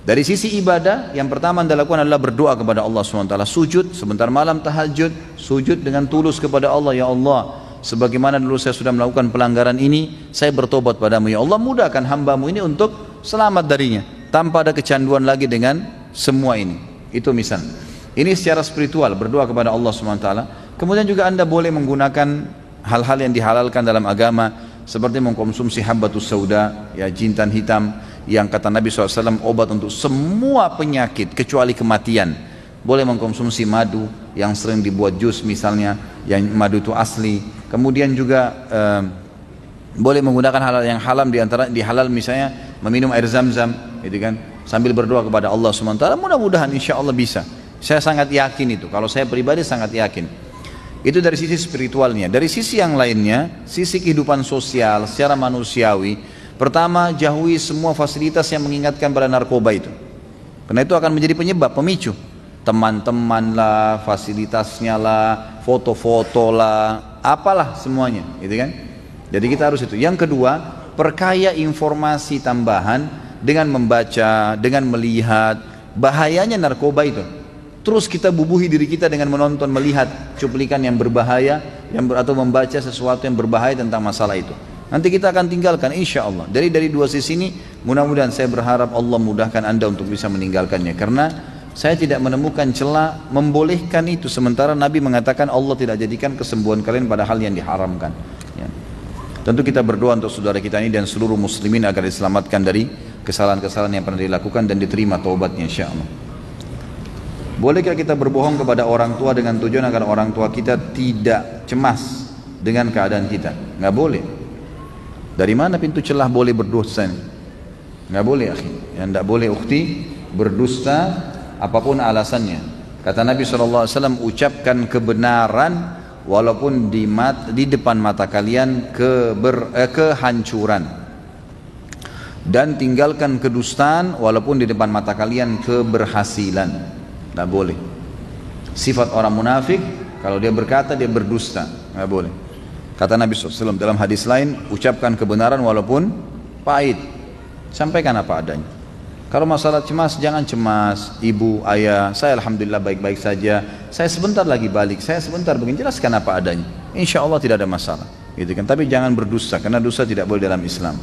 Dari sisi ibadah, yang pertama Anda lakukan adalah berdoa kepada Allah SWT. Sujud sebentar malam, tahajud, sujud dengan tulus kepada Allah. Ya Allah, sebagaimana dulu saya sudah melakukan pelanggaran ini, saya bertobat padamu ya Allah, mudahkan hambamu ini untuk selamat darinya tanpa ada kecanduan lagi dengan semua ini. Itu misal. Ini secara spiritual, berdoa kepada Allah SWT. Kemudian juga Anda boleh menggunakan hal-hal yang dihalalkan dalam agama, seperti mengkonsumsi habbatus sauda, ya, jintan hitam, yang kata Nabi SAW obat untuk semua penyakit kecuali kematian. Boleh mengkonsumsi madu yang sering dibuat jus misalnya, yang madu itu asli. Kemudian juga boleh menggunakan hal yang haram, di halal misalnya meminum air zam-zam, gitu kan, sambil berdoa kepada Allah SWT. Mudah-mudahan insya Allah bisa. Saya sangat yakin itu, kalau saya pribadi sangat yakin. Itu dari sisi spiritualnya. Dari sisi yang lainnya, sisi kehidupan sosial secara manusiawi, pertama, jauhi semua fasilitas yang mengingatkan pada narkoba itu, karena itu akan menjadi penyebab, pemicu. Teman-teman lah, fasilitasnya lah, foto-foto lah, apalah semuanya, gitu kan. Jadi kita harus itu. Yang kedua, perkaya informasi tambahan dengan membaca, dengan melihat bahayanya narkoba itu. Terus kita bubuhi diri kita dengan menonton, melihat cuplikan yang berbahaya, atau membaca sesuatu yang berbahaya tentang masalah itu. Nanti kita akan tinggalkan insya Allah. Dari dua sisi ini, mudah-mudahan saya berharap Allah mudahkan Anda untuk bisa meninggalkannya. Karena saya tidak menemukan celah membolehkan itu, sementara Nabi mengatakan Allah tidak jadikan kesembuhan kalian pada hal yang diharamkan, ya. Tentu kita berdoa untuk saudara kita ini dan seluruh muslimin agar diselamatkan dari kesalahan-kesalahan yang pernah dilakukan dan diterima taubatnya insya Allah. Bolehkah kita berbohong kepada orang tua dengan tujuan agar orang tua kita tidak cemas dengan keadaan kita? Nggak boleh. Dari mana pintu celah boleh berdusta ini? Nggak boleh akhi. Yang nggak boleh ukhti berdusta apapun alasannya. Kata Nabi SAW, ucapkan kebenaran walaupun di depan mata kalian kehancuran, dan tinggalkan kedustaan walaupun di depan mata kalian keberhasilan. Tidak boleh. Sifat orang munafik, kalau dia berkata dia berdusta, tidak boleh. Kata Nabi SAW dalam hadis lain, ucapkan kebenaran walaupun pahit, sampaikan apa adanya. Kalau masalah cemas, jangan cemas. Ibu, ayah, saya alhamdulillah baik-baik saja. Saya sebentar lagi balik, saya sebentar begini, jelaskan apa adanya. Insya Allah tidak ada masalah, gitu kan. Tapi jangan berdusta, karena dusta tidak boleh dalam Islam.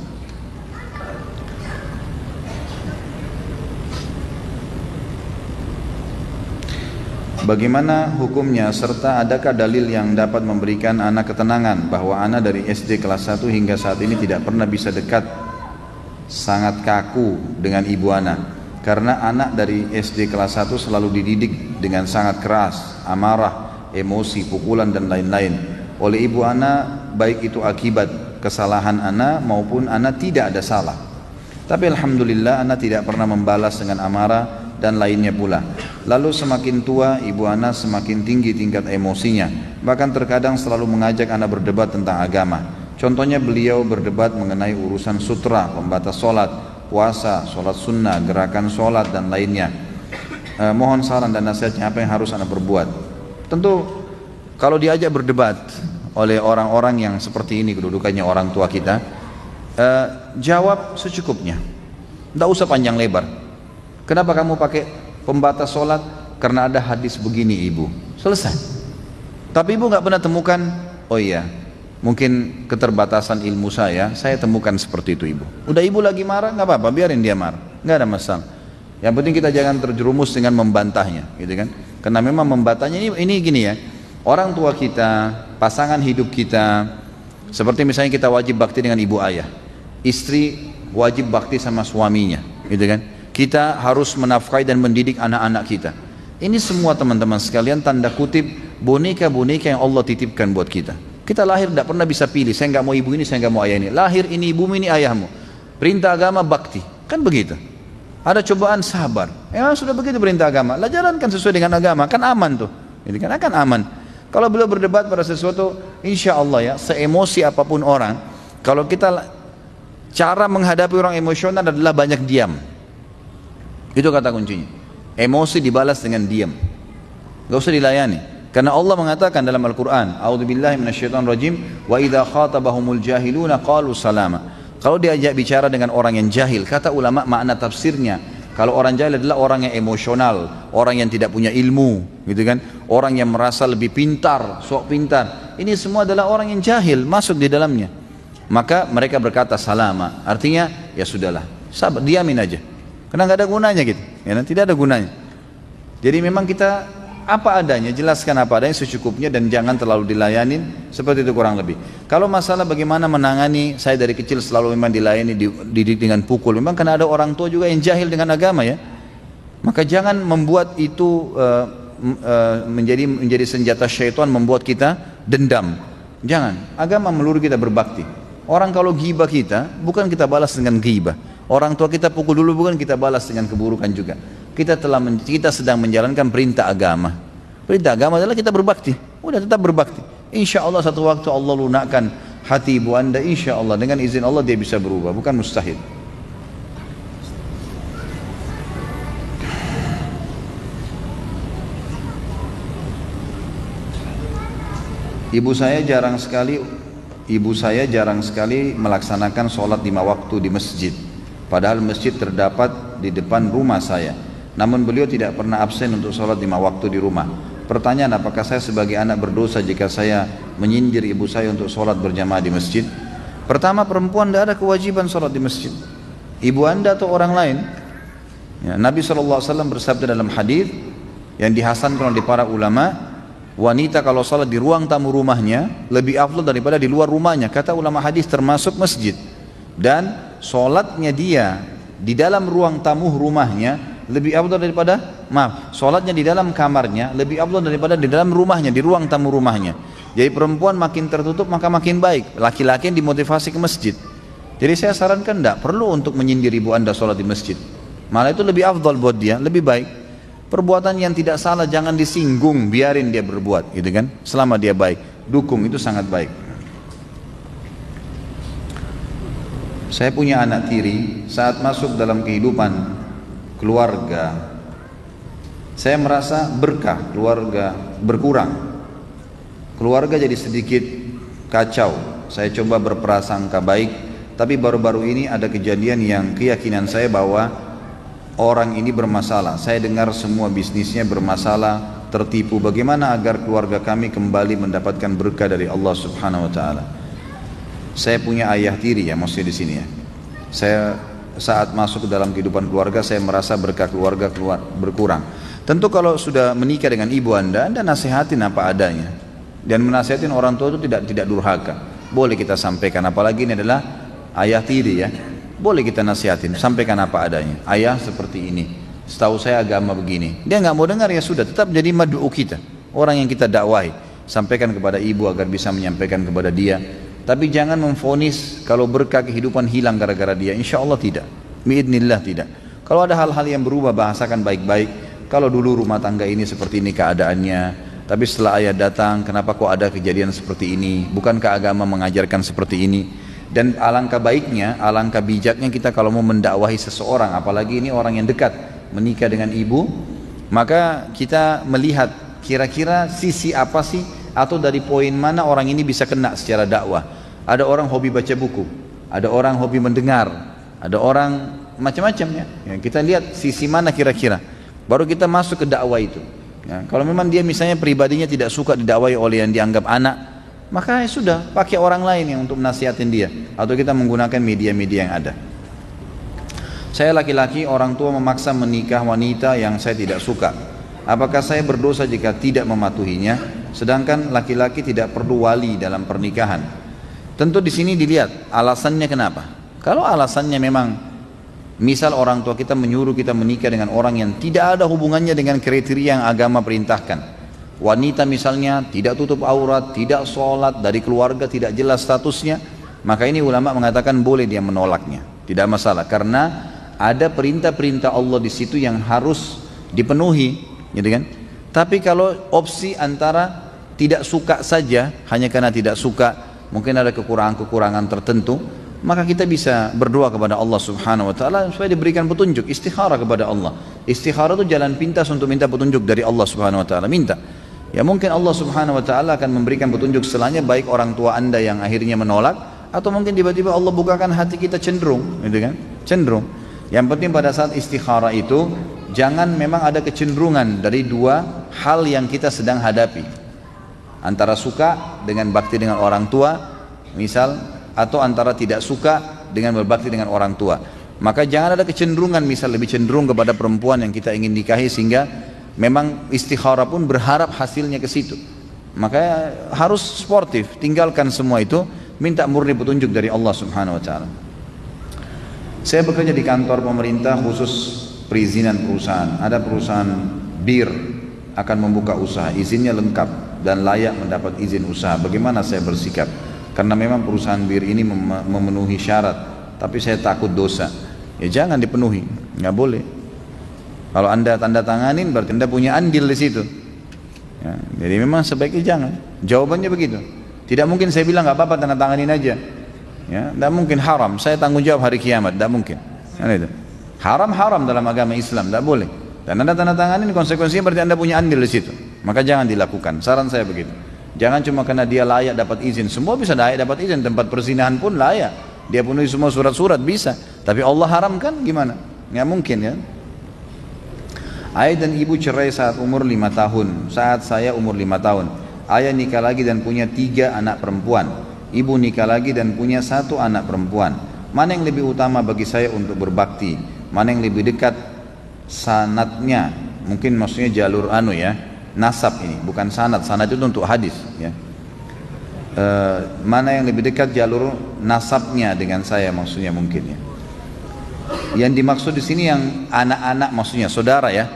Bagaimana hukumnya, serta adakah dalil yang dapat memberikan anak ketenangan bahwa anak dari SD kelas 1 hingga saat ini tidak pernah bisa dekat, sangat kaku dengan ibu anak, karena anak dari SD kelas 1 selalu dididik dengan sangat keras, amarah, emosi, pukulan dan lain-lain oleh ibu anak, baik itu akibat kesalahan anak maupun anak tidak ada salah. Tapi alhamdulillah anak tidak pernah membalas dengan amarah dan lainnya pula. Lalu semakin tua ibu anak semakin tinggi tingkat emosinya, bahkan terkadang selalu mengajak anak berdebat tentang agama. Contohnya beliau berdebat mengenai urusan sutra, pembatas sholat, puasa, sholat sunnah, gerakan sholat dan lainnya. Mohon saran dan nasihatnya, apa yang harus anak berbuat? Tentu kalau diajak berdebat oleh orang-orang yang seperti ini kedudukannya orang tua kita, jawab secukupnya, tidak usah panjang lebar. Kenapa kamu pakai pembatas sholat? Karena ada hadis begini ibu, selesai. Tapi ibu nggak pernah temukan, oh iya mungkin keterbatasan ilmu saya temukan seperti itu ibu. Udah ibu lagi marah, nggak apa-apa, biarin dia marah, nggak ada masalah. Yang penting kita jangan terjerumus dengan membantahnya, gitu kan? Karena memang membantahnya ini gini ya, orang tua kita, pasangan hidup kita, seperti misalnya kita wajib bakti dengan ibu ayah, istri wajib bakti sama suaminya, gitu kan? Kita harus menafkahi dan mendidik anak-anak kita. Ini semua teman-teman sekalian tanda kutip boneka-boneka yang Allah titipkan buat kita. Kita lahir tidak pernah bisa pilih, saya nggak mau ibu ini, saya nggak mau ayah ini. Lahir ini ibumu, ini ayahmu. Perintah agama bakti, kan begitu. Ada cobaan sabar. Memang sudah begitu perintah agama. Lah jalankan sesuai dengan agama, kan aman tuh. Ini kan akan aman. Kalau beliau berdebat pada sesuatu, insya Allah ya, seemosi apapun orang, kalau kita cara menghadapi orang emosional adalah banyak diam. Itu kata kuncinya. Emosi dibalas dengan diam. Gak usah dilayani. Karena Allah mengatakan dalam Al-Quran, A'udzubillahi minasyaitonirrajim, wa idza khatabahumul jahiluna qalu salama. Kalau diajak bicara dengan orang yang jahil, kata ulama makna tafsirnya, Kalau orang jahil adalah orang yang emosional, orang yang tidak punya ilmu, gitu kan? Orang yang merasa lebih pintar, sok pintar. Ini semua adalah orang yang jahil masuk di dalamnya. Maka mereka berkata salama, artinya ya sudahlah, sabar, diamin aja. Karena nggak ada gunanya gitu, ya, tidak ada gunanya. Jadi memang kita apa adanya, jelaskan apa adanya secukupnya dan jangan terlalu dilayanin, seperti itu kurang lebih. Kalau masalah bagaimana menangani, saya dari kecil selalu memang dilayani, dididik dengan pukul. Memang karena ada orang tua juga yang jahil dengan agama ya. Maka jangan membuat itu menjadi senjata syaitan membuat kita dendam. Jangan, agama meluru kita berbakti. Orang kalau ghibah kita, bukan kita balas dengan ghibah. Orang tua kita pukul dulu, bukan kita balas dengan keburukan juga. Kita sedang menjalankan perintah agama. Perintah agama adalah kita berbakti. Udah tetap berbakti. Insya Allah satu waktu Allah lunakkan hati ibu anda. Insya Allah dengan izin Allah dia bisa berubah. Bukan mustahil. Ibu saya jarang sekali melaksanakan sholat 5 waktu di masjid. Padahal masjid terdapat di depan rumah saya. Namun beliau tidak pernah absen untuk sholat 5 waktu di rumah. Pertanyaan, apakah saya sebagai anak berdosa jika saya menyindir ibu saya untuk sholat berjamaah di masjid? Pertama, perempuan tidak ada kewajiban sholat di masjid. Ibu anda atau orang lain. Ya, Nabi SAW bersabda dalam hadis yang dihasankan oleh para ulama, wanita kalau sholat di ruang tamu rumahnya lebih afdal daripada di luar rumahnya. Kata ulama hadis termasuk masjid. Dan sholatnya dia di dalam ruang tamu rumahnya lebih afdal daripada, sholatnya di dalam kamarnya lebih afdal daripada di dalam rumahnya, di ruang tamu rumahnya. Jadi perempuan makin tertutup maka makin baik. Laki-laki yang dimotivasi ke masjid. Jadi saya sarankan tidak perlu untuk menyindir ibu anda sholat di masjid. Malah itu lebih afdal buat dia, lebih baik. Perbuatan yang tidak salah jangan disinggung, biarin dia berbuat, gitu kan? Selama dia baik, dukung, itu sangat baik. Saya punya anak tiri, saat masuk dalam kehidupan keluarga, saya merasa berkah keluarga berkurang. Keluarga jadi sedikit kacau. Saya coba berprasangka baik, tapi baru-baru ini ada kejadian yang keyakinan saya bahwa orang ini bermasalah. Saya dengar semua bisnisnya bermasalah, tertipu. Bagaimana agar keluarga kami kembali mendapatkan berkah dari Allah Subhanahu wa taala? Saya punya ayah tiri ya, maksudnya di sini ya. Saya saat masuk ke dalam kehidupan keluarga, saya merasa berkah keluarga berkurang. Tentu kalau sudah menikah dengan ibu anda nasihatin apa adanya. Dan menasihatin orang tua itu tidak durhaka. Boleh kita sampaikan, apalagi ini adalah ayah tiri ya. Boleh kita nasihatin, sampaikan apa adanya. Ayah seperti ini, setahu saya agama begini. Dia nggak mau dengar ya sudah, tetap jadi mad'u kita. Orang yang kita dakwahi, sampaikan kepada ibu agar bisa menyampaikan kepada dia. Tapi jangan memvonis kalau berkah kehidupan hilang gara-gara dia. Insya Allah tidak, biidnillah tidak. Kalau ada hal-hal yang berubah, bahasakan baik-baik. Kalau dulu rumah tangga ini seperti ini keadaannya, tapi setelah ayah datang, kenapa kok ada kejadian seperti ini? Bukankah agama mengajarkan seperti ini? Dan alangkah baiknya, alangkah bijaknya kita kalau mau mendakwahi seseorang, apalagi ini orang yang dekat, menikah dengan ibu, maka kita melihat kira-kira sisi apa sih, atau dari poin mana orang ini bisa kena secara dakwah. Ada orang hobi baca buku, ada orang hobi mendengar, ada orang macam-macam ya. Kita lihat sisi mana kira-kira, baru kita masuk ke dakwah itu ya. Kalau memang dia misalnya pribadinya tidak suka didakwahi oleh yang dianggap anak, maka ya sudah, pakai orang lain yang untuk menasihatin dia, atau kita menggunakan media-media yang ada. Saya laki-laki, orang tua memaksa menikah wanita yang saya tidak suka. Apakah saya berdosa jika tidak mematuhinya? Sedangkan laki-laki tidak perlu wali dalam pernikahan. Tentu di sini dilihat alasannya kenapa. Kalau alasannya memang, misal orang tua kita menyuruh kita menikah dengan orang yang tidak ada hubungannya dengan kriteria yang agama perintahkan. Wanita misalnya tidak tutup aurat, tidak sholat, dari keluarga tidak jelas statusnya, maka ini ulama mengatakan boleh dia menolaknya, tidak masalah, karena ada perintah-perintah Allah di situ yang harus dipenuhi, gitu kan? Tapi kalau opsi antara tidak suka saja, hanya karena tidak suka, mungkin ada kekurangan-kekurangan tertentu, maka kita bisa berdoa kepada Allah Subhanahu wa taala supaya diberikan petunjuk, istikharah kepada Allah. Istikharah itu jalan pintas untuk minta petunjuk dari Allah Subhanahu wa taala, minta. Ya mungkin Allah Subhanahu wa taala akan memberikan petunjuk setelahnya, baik orang tua Anda yang akhirnya menolak, atau mungkin tiba-tiba Allah bukakan hati kita cenderung, gitu kan? Cenderung. Yang penting pada saat istikharah itu jangan memang ada kecenderungan dari dua hal yang kita sedang hadapi, antara suka dengan bakti dengan orang tua misal, atau antara tidak suka dengan berbakti dengan orang tua. Maka jangan ada kecenderungan misal lebih cenderung kepada perempuan yang kita ingin nikahi sehingga memang istikharah pun berharap hasilnya ke situ. Maka harus sportif, tinggalkan semua itu, minta murni petunjuk dari Allah Subhanahu wa taala. Saya bekerja di kantor pemerintah khusus perizinan perusahaan. Ada perusahaan bir akan membuka usaha, izinnya lengkap dan layak mendapat izin usaha. Bagaimana saya bersikap? Karena memang perusahaan bir ini memenuhi syarat, tapi saya takut dosa. Ya jangan dipenuhi, nggak boleh. Kalau anda tanda tanganin berarti anda punya andil di situ. Ya, jadi memang sebaiknya jangan. Jawabannya begitu. Tidak mungkin saya bilang nggak apa-apa tanda tanganin aja. Ya, tidak mungkin haram. Saya tanggung jawab hari kiamat. Tidak mungkin. Kan itu. Haram dalam agama Islam. Tidak boleh. Dan anda tanda tanganin konsekuensinya berarti anda punya andil di situ. Maka jangan dilakukan. Saran saya begitu. Jangan cuma karena dia layak dapat izin. Semua bisa layak dapat izin. Tempat persinahan pun layak. Dia penuhi semua surat-surat bisa. Tapi Allah haramkan gimana? Nggak mungkin ya. Ayah dan ibu cerai saat umur 5 tahun. Saat saya umur 5 tahun. Ayah nikah lagi dan punya 3 anak perempuan. Ibu nikah lagi dan punya 1 anak perempuan. Mana yang lebih utama bagi saya untuk berbakti? Mana yang lebih dekat sanatnya? Mungkin maksudnya jalur nasab ini, bukan sanad. Sanad itu untuk hadis ya. Mana yang lebih dekat jalur nasabnya dengan saya maksudnya mungkin ya. Yang dimaksud di sini yang anak-anak maksudnya saudara ya.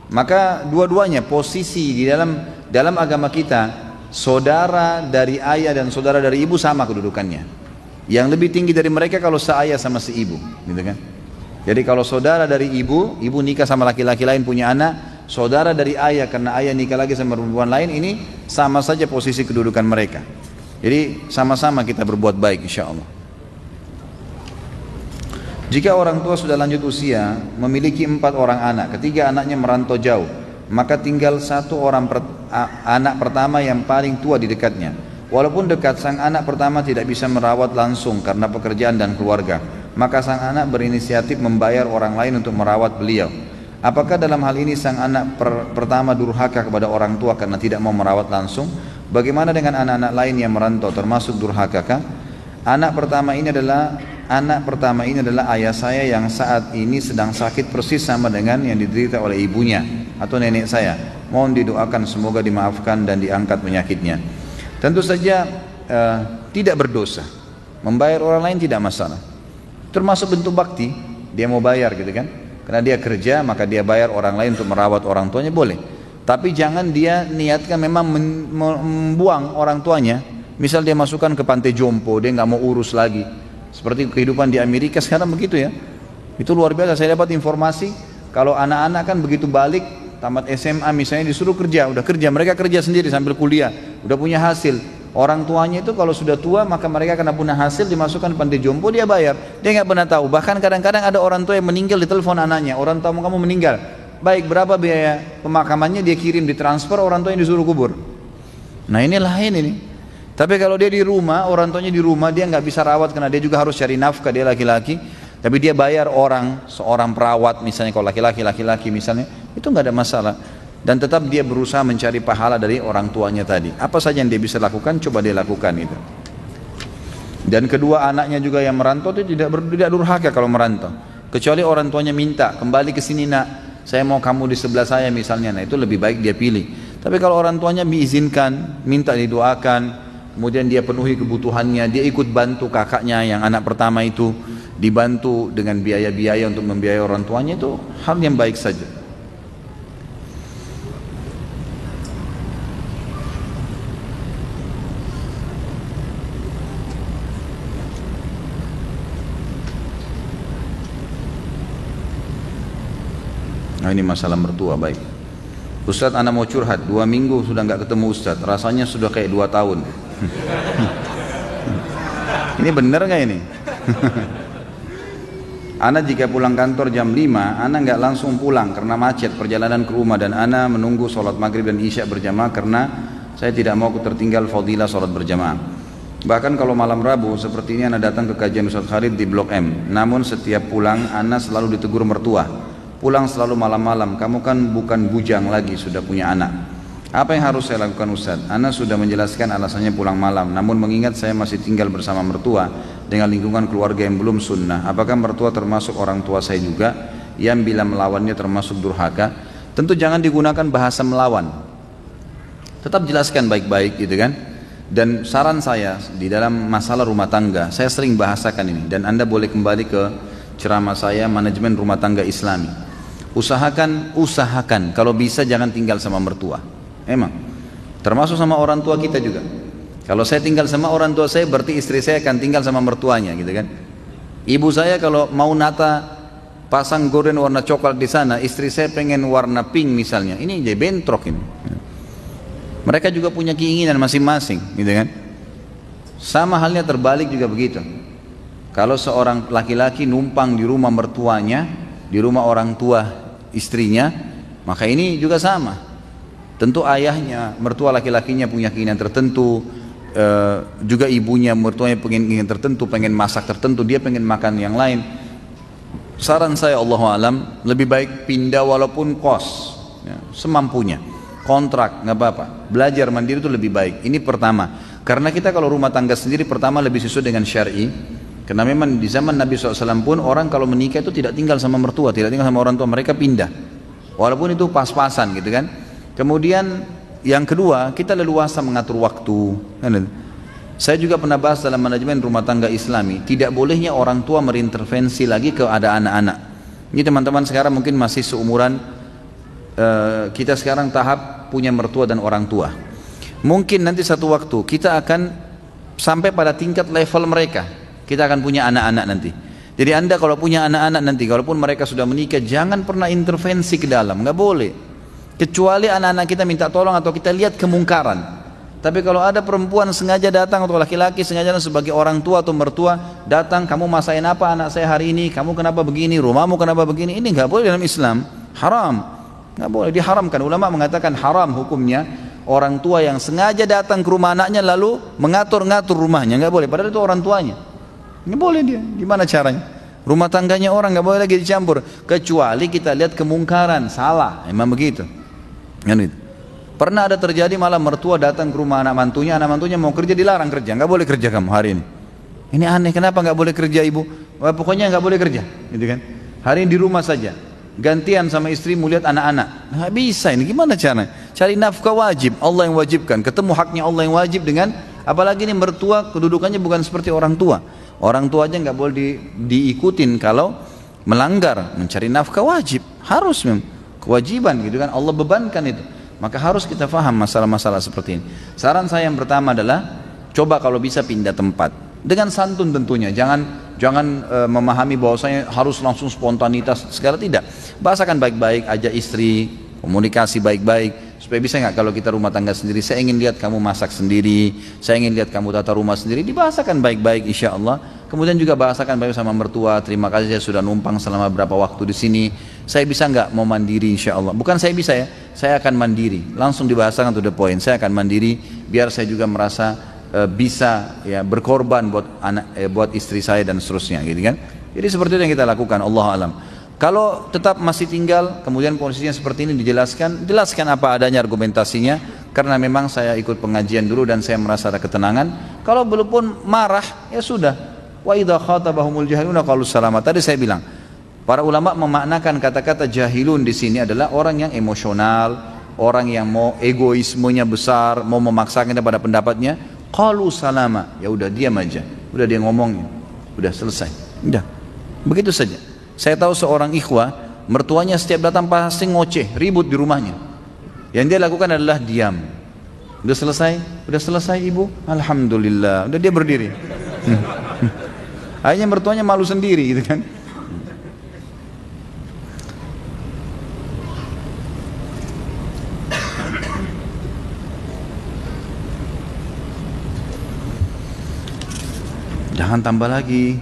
Maka dua-duanya posisi di dalam agama kita, saudara dari ayah dan saudara dari ibu sama kedudukannya. Yang lebih tinggi dari mereka kalau seayah sama seibu, gitu kan? Jadi kalau saudara dari ibu nikah sama laki-laki lain punya anak, saudara dari ayah karena ayah nikah lagi sama perempuan lain, ini sama saja posisi kedudukan mereka. Jadi sama-sama kita berbuat baik insya Allah. Jika orang tua sudah lanjut usia, memiliki 4 orang anak, ketiga anaknya merantau jauh, maka tinggal 1 orang anak pertama yang paling tua di dekatnya. Walaupun dekat, sang anak pertama tidak bisa merawat langsung karena pekerjaan dan keluarga, maka sang anak berinisiatif membayar orang lain untuk merawat beliau. Apakah dalam hal ini sang anak pertama durhaka kepada orang tua karena tidak mau merawat langsung? Bagaimana dengan anak-anak lain yang merantau, termasuk durhakakah? Anak pertama ini adalah ayah saya yang saat ini sedang sakit persis sama dengan yang diderita oleh ibunya atau nenek saya. Mohon didoakan semoga dimaafkan dan diangkat penyakitnya. Tentu saja tidak berdosa. Membayar orang lain tidak masalah. Termasuk bentuk bakti, dia mau bayar gitu kan. Karena dia kerja maka dia bayar orang lain untuk merawat orang tuanya boleh. Tapi jangan dia niatkan memang membuang orang tuanya. Misal dia masukkan ke pantai jompo, dia nggak mau urus lagi. Seperti kehidupan di Amerika sekarang begitu ya. Itu luar biasa. Saya dapat informasi kalau anak-anak kan begitu balik tamat SMA misalnya disuruh kerja, udah kerja, mereka kerja sendiri sambil kuliah, udah punya hasil. Orang tuanya itu kalau sudah tua maka mereka kena punya hasil dimasukkan ke pantai jompo, dia bayar. Dia nggak pernah tahu. Bahkan kadang-kadang ada orang tua yang meninggal di telepon anaknya, orang tua kamu meninggal. Baik, berapa biaya pemakamannya, dia kirim ditransfer, orang tua yang disuruh kubur. Nah ini lain ini. Tapi kalau dia di rumah, orang tuanya di rumah, dia nggak bisa rawat karena dia juga harus cari nafkah, dia laki-laki. Tapi dia bayar seorang perawat misalnya, kalau laki-laki misalnya, itu nggak ada masalah. Dan tetap dia berusaha mencari pahala dari orang tuanya tadi. Apa saja yang dia bisa lakukan, coba dia lakukan itu. Dan kedua anaknya juga yang merantau itu tidak durhaka kalau merantau. Kecuali orang tuanya minta, kembali ke sini nak, saya mau kamu di sebelah saya misalnya, nah itu lebih baik dia pilih. Tapi kalau orang tuanya diizinkan, minta didoakan, kemudian dia penuhi kebutuhannya, dia ikut bantu kakaknya yang anak pertama itu, dibantu dengan biaya-biaya untuk membiayai orang tuanya, itu hal yang baik saja. Nah ini masalah mertua, baik. Ustaz, anak mau curhat, 2 minggu sudah nggak ketemu Ustaz, rasanya sudah kayak 2 tahun. Ini benar nggak ini? Ana jika pulang kantor jam 5, Ana nggak langsung pulang karena macet perjalanan ke rumah, dan Ana menunggu sholat maghrib dan isya berjamaah karena saya tidak mau tertinggal fadilah sholat berjamaah. Bahkan kalau malam Rabu seperti ini Ana datang ke kajian Ustaz Khalid di Blok M. Namun setiap pulang Ana selalu ditegur mertua. Pulang selalu malam-malam, kamu kan bukan bujang lagi, sudah punya anak. Apa yang harus saya lakukan Ustaz? Ana sudah menjelaskan alasannya pulang malam. Namun mengingat saya masih tinggal bersama mertua dengan lingkungan keluarga yang belum sunnah. Apakah mertua termasuk orang tua saya juga yang bila melawannya termasuk durhaka? Tentu jangan digunakan bahasa melawan. Tetap jelaskan baik-baik gitu kan. Dan saran saya di dalam masalah rumah tangga, saya sering bahasakan ini dan Anda boleh kembali ke ceramah saya manajemen rumah tangga Islami. Usahakan kalau bisa jangan tinggal sama mertua. Emang termasuk sama orang tua kita juga. Kalau saya tinggal sama orang tua saya berarti istri saya akan tinggal sama mertuanya gitu kan. Ibu saya kalau mau nata pasang gorden warna coklat di sana, istri saya pengen warna pink misalnya. Ini jadi bentrok ini. Mereka juga punya keinginan masing-masing, gitu kan? Sama halnya terbalik juga begitu. Kalau seorang laki-laki numpang di rumah mertuanya, di rumah orang tua istrinya, maka ini juga sama. Tentu ayahnya, mertua laki-lakinya punya keinginan tertentu, juga ibunya, mertuanya pengen keinginan tertentu, pengen masak tertentu, dia pengen makan yang lain. Saran saya Allahualam, lebih baik pindah walaupun kos, ya, semampunya. Kontrak nggak apa-apa, belajar mandiri itu lebih baik. Ini pertama, karena kita kalau rumah tangga sendiri pertama lebih sesuai dengan syar'i. Karena memang di zaman Nabi SAW pun orang kalau menikah itu tidak tinggal sama mertua, tidak tinggal sama orang tua, mereka pindah. Walaupun itu pas-pasan gitu kan. Kemudian yang kedua, kita leluasa mengatur waktu. Saya juga pernah bahas dalam manajemen rumah tangga Islami, tidak bolehnya orang tua berintervensi lagi ke ada anak-anak. Ini teman-teman sekarang mungkin masih seumuran kita sekarang tahap punya mertua dan orang tua. Mungkin nanti satu waktu kita akan sampai pada tingkat level mereka. Kita akan punya anak-anak nanti. Jadi Anda kalau punya anak-anak nanti, kalaupun mereka sudah menikah, jangan pernah intervensi ke dalam, nggak boleh. Kecuali anak-anak kita minta tolong atau kita lihat kemungkaran. Tapi kalau ada perempuan sengaja datang atau laki-laki sengaja sebagai orang tua atau mertua datang, kamu masain apa anak saya hari ini? Kamu kenapa begini? Rumahmu kenapa begini? Ini nggak boleh dalam Islam, haram. Nggak boleh, diharamkan. Ulama mengatakan haram hukumnya orang tua yang sengaja datang ke rumah anaknya lalu mengatur-ngatur rumahnya, nggak boleh. Padahal itu orang tuanya, nggak boleh dia. Gimana caranya? Rumah tangganya orang nggak boleh lagi dicampur. Kecuali kita lihat kemungkaran, salah. Emang begitu. Gitu. Pernah ada terjadi malah mertua datang ke rumah anak mantunya mau kerja dilarang kerja, nggak boleh kerja kamu hari ini. Ini aneh, kenapa nggak boleh kerja ibu? Wah, pokoknya nggak boleh kerja, gitu kan? Hari ini di rumah saja. Gantian sama istri melihat anak-anak. Nggak bisa ini, gimana caranya? Cari nafkah wajib, Allah yang wajibkan. Ketemu haknya Allah yang wajib dengan, apalagi ini mertua kedudukannya bukan seperti orang tua. Orang tua aja nggak boleh diikutin kalau melanggar, mencari nafkah wajib. Harus kewajiban gitu kan, Allah bebankan itu. Maka harus kita faham masalah-masalah seperti ini. Saran saya yang pertama adalah, coba kalau bisa pindah tempat. Dengan santun tentunya, jangan memahami bahwasanya harus langsung spontanitas segala, tidak. Bahasakan baik-baik, ajak istri, komunikasi baik-baik supaya bisa nggak kalau kita rumah tangga sendiri, saya ingin lihat kamu masak sendiri, saya ingin lihat kamu tata rumah sendiri, dibahasakan baik-baik insya Allah. Kemudian juga bahasakan baik sama mertua, terima kasih saya sudah numpang selama berapa waktu di sini, saya bisa nggak mau mandiri insya Allah. Bukan saya bisa ya, saya akan mandiri, langsung dibahasakan to the point, saya akan mandiri biar saya juga merasa bisa ya berkorban buat buat istri saya dan seterusnya gitu kan. Jadi seperti itu yang kita lakukan, Allah alam. Kalau tetap masih tinggal kemudian posisinya seperti ini, jelaskan apa adanya argumentasinya, karena memang saya ikut pengajian dulu dan saya merasa ada ketenangan. Kalau belum pun marah ya sudah, wa idza khatabahumul jahiluna qalu salama. Tadi saya bilang para ulama memaknakan kata-kata jahilun di sini adalah orang yang emosional, orang yang mau egoismenya besar, mau memaksakan pada pendapatnya. Qalu salama, ya udah diam aja, udah dia ngomongnya, udah selesai, udah begitu saja. Saya tahu seorang ikhwah, mertuanya setiap datang pasti ngoceh, ribut di rumahnya. Yang dia lakukan adalah diam. Udah selesai ibu, alhamdulillah, udah dia berdiri. Akhirnya mertuanya malu sendiri gitu kan. Jangan tambah lagi.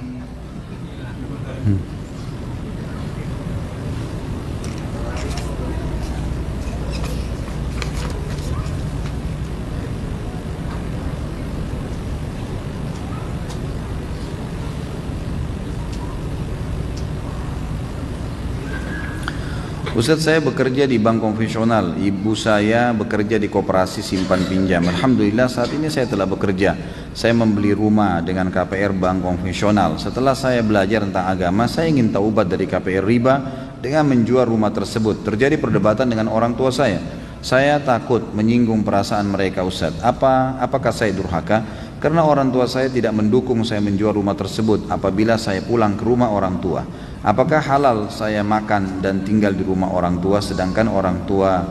Ustadz, saya bekerja di bank konvensional, ibu saya bekerja di koperasi simpan pinjam. Alhamdulillah saat ini saya telah bekerja. Saya membeli rumah dengan KPR bank konvensional. Setelah saya belajar tentang agama, saya ingin taubat dari KPR riba dengan menjual rumah tersebut. Terjadi perdebatan dengan orang tua saya. Saya takut menyinggung perasaan mereka, Ustadz. Apakah saya durhaka? Karena orang tua saya tidak mendukung saya menjual rumah tersebut apabila saya pulang ke rumah orang tua. Apakah halal saya makan dan tinggal di rumah orang tua sedangkan orang tua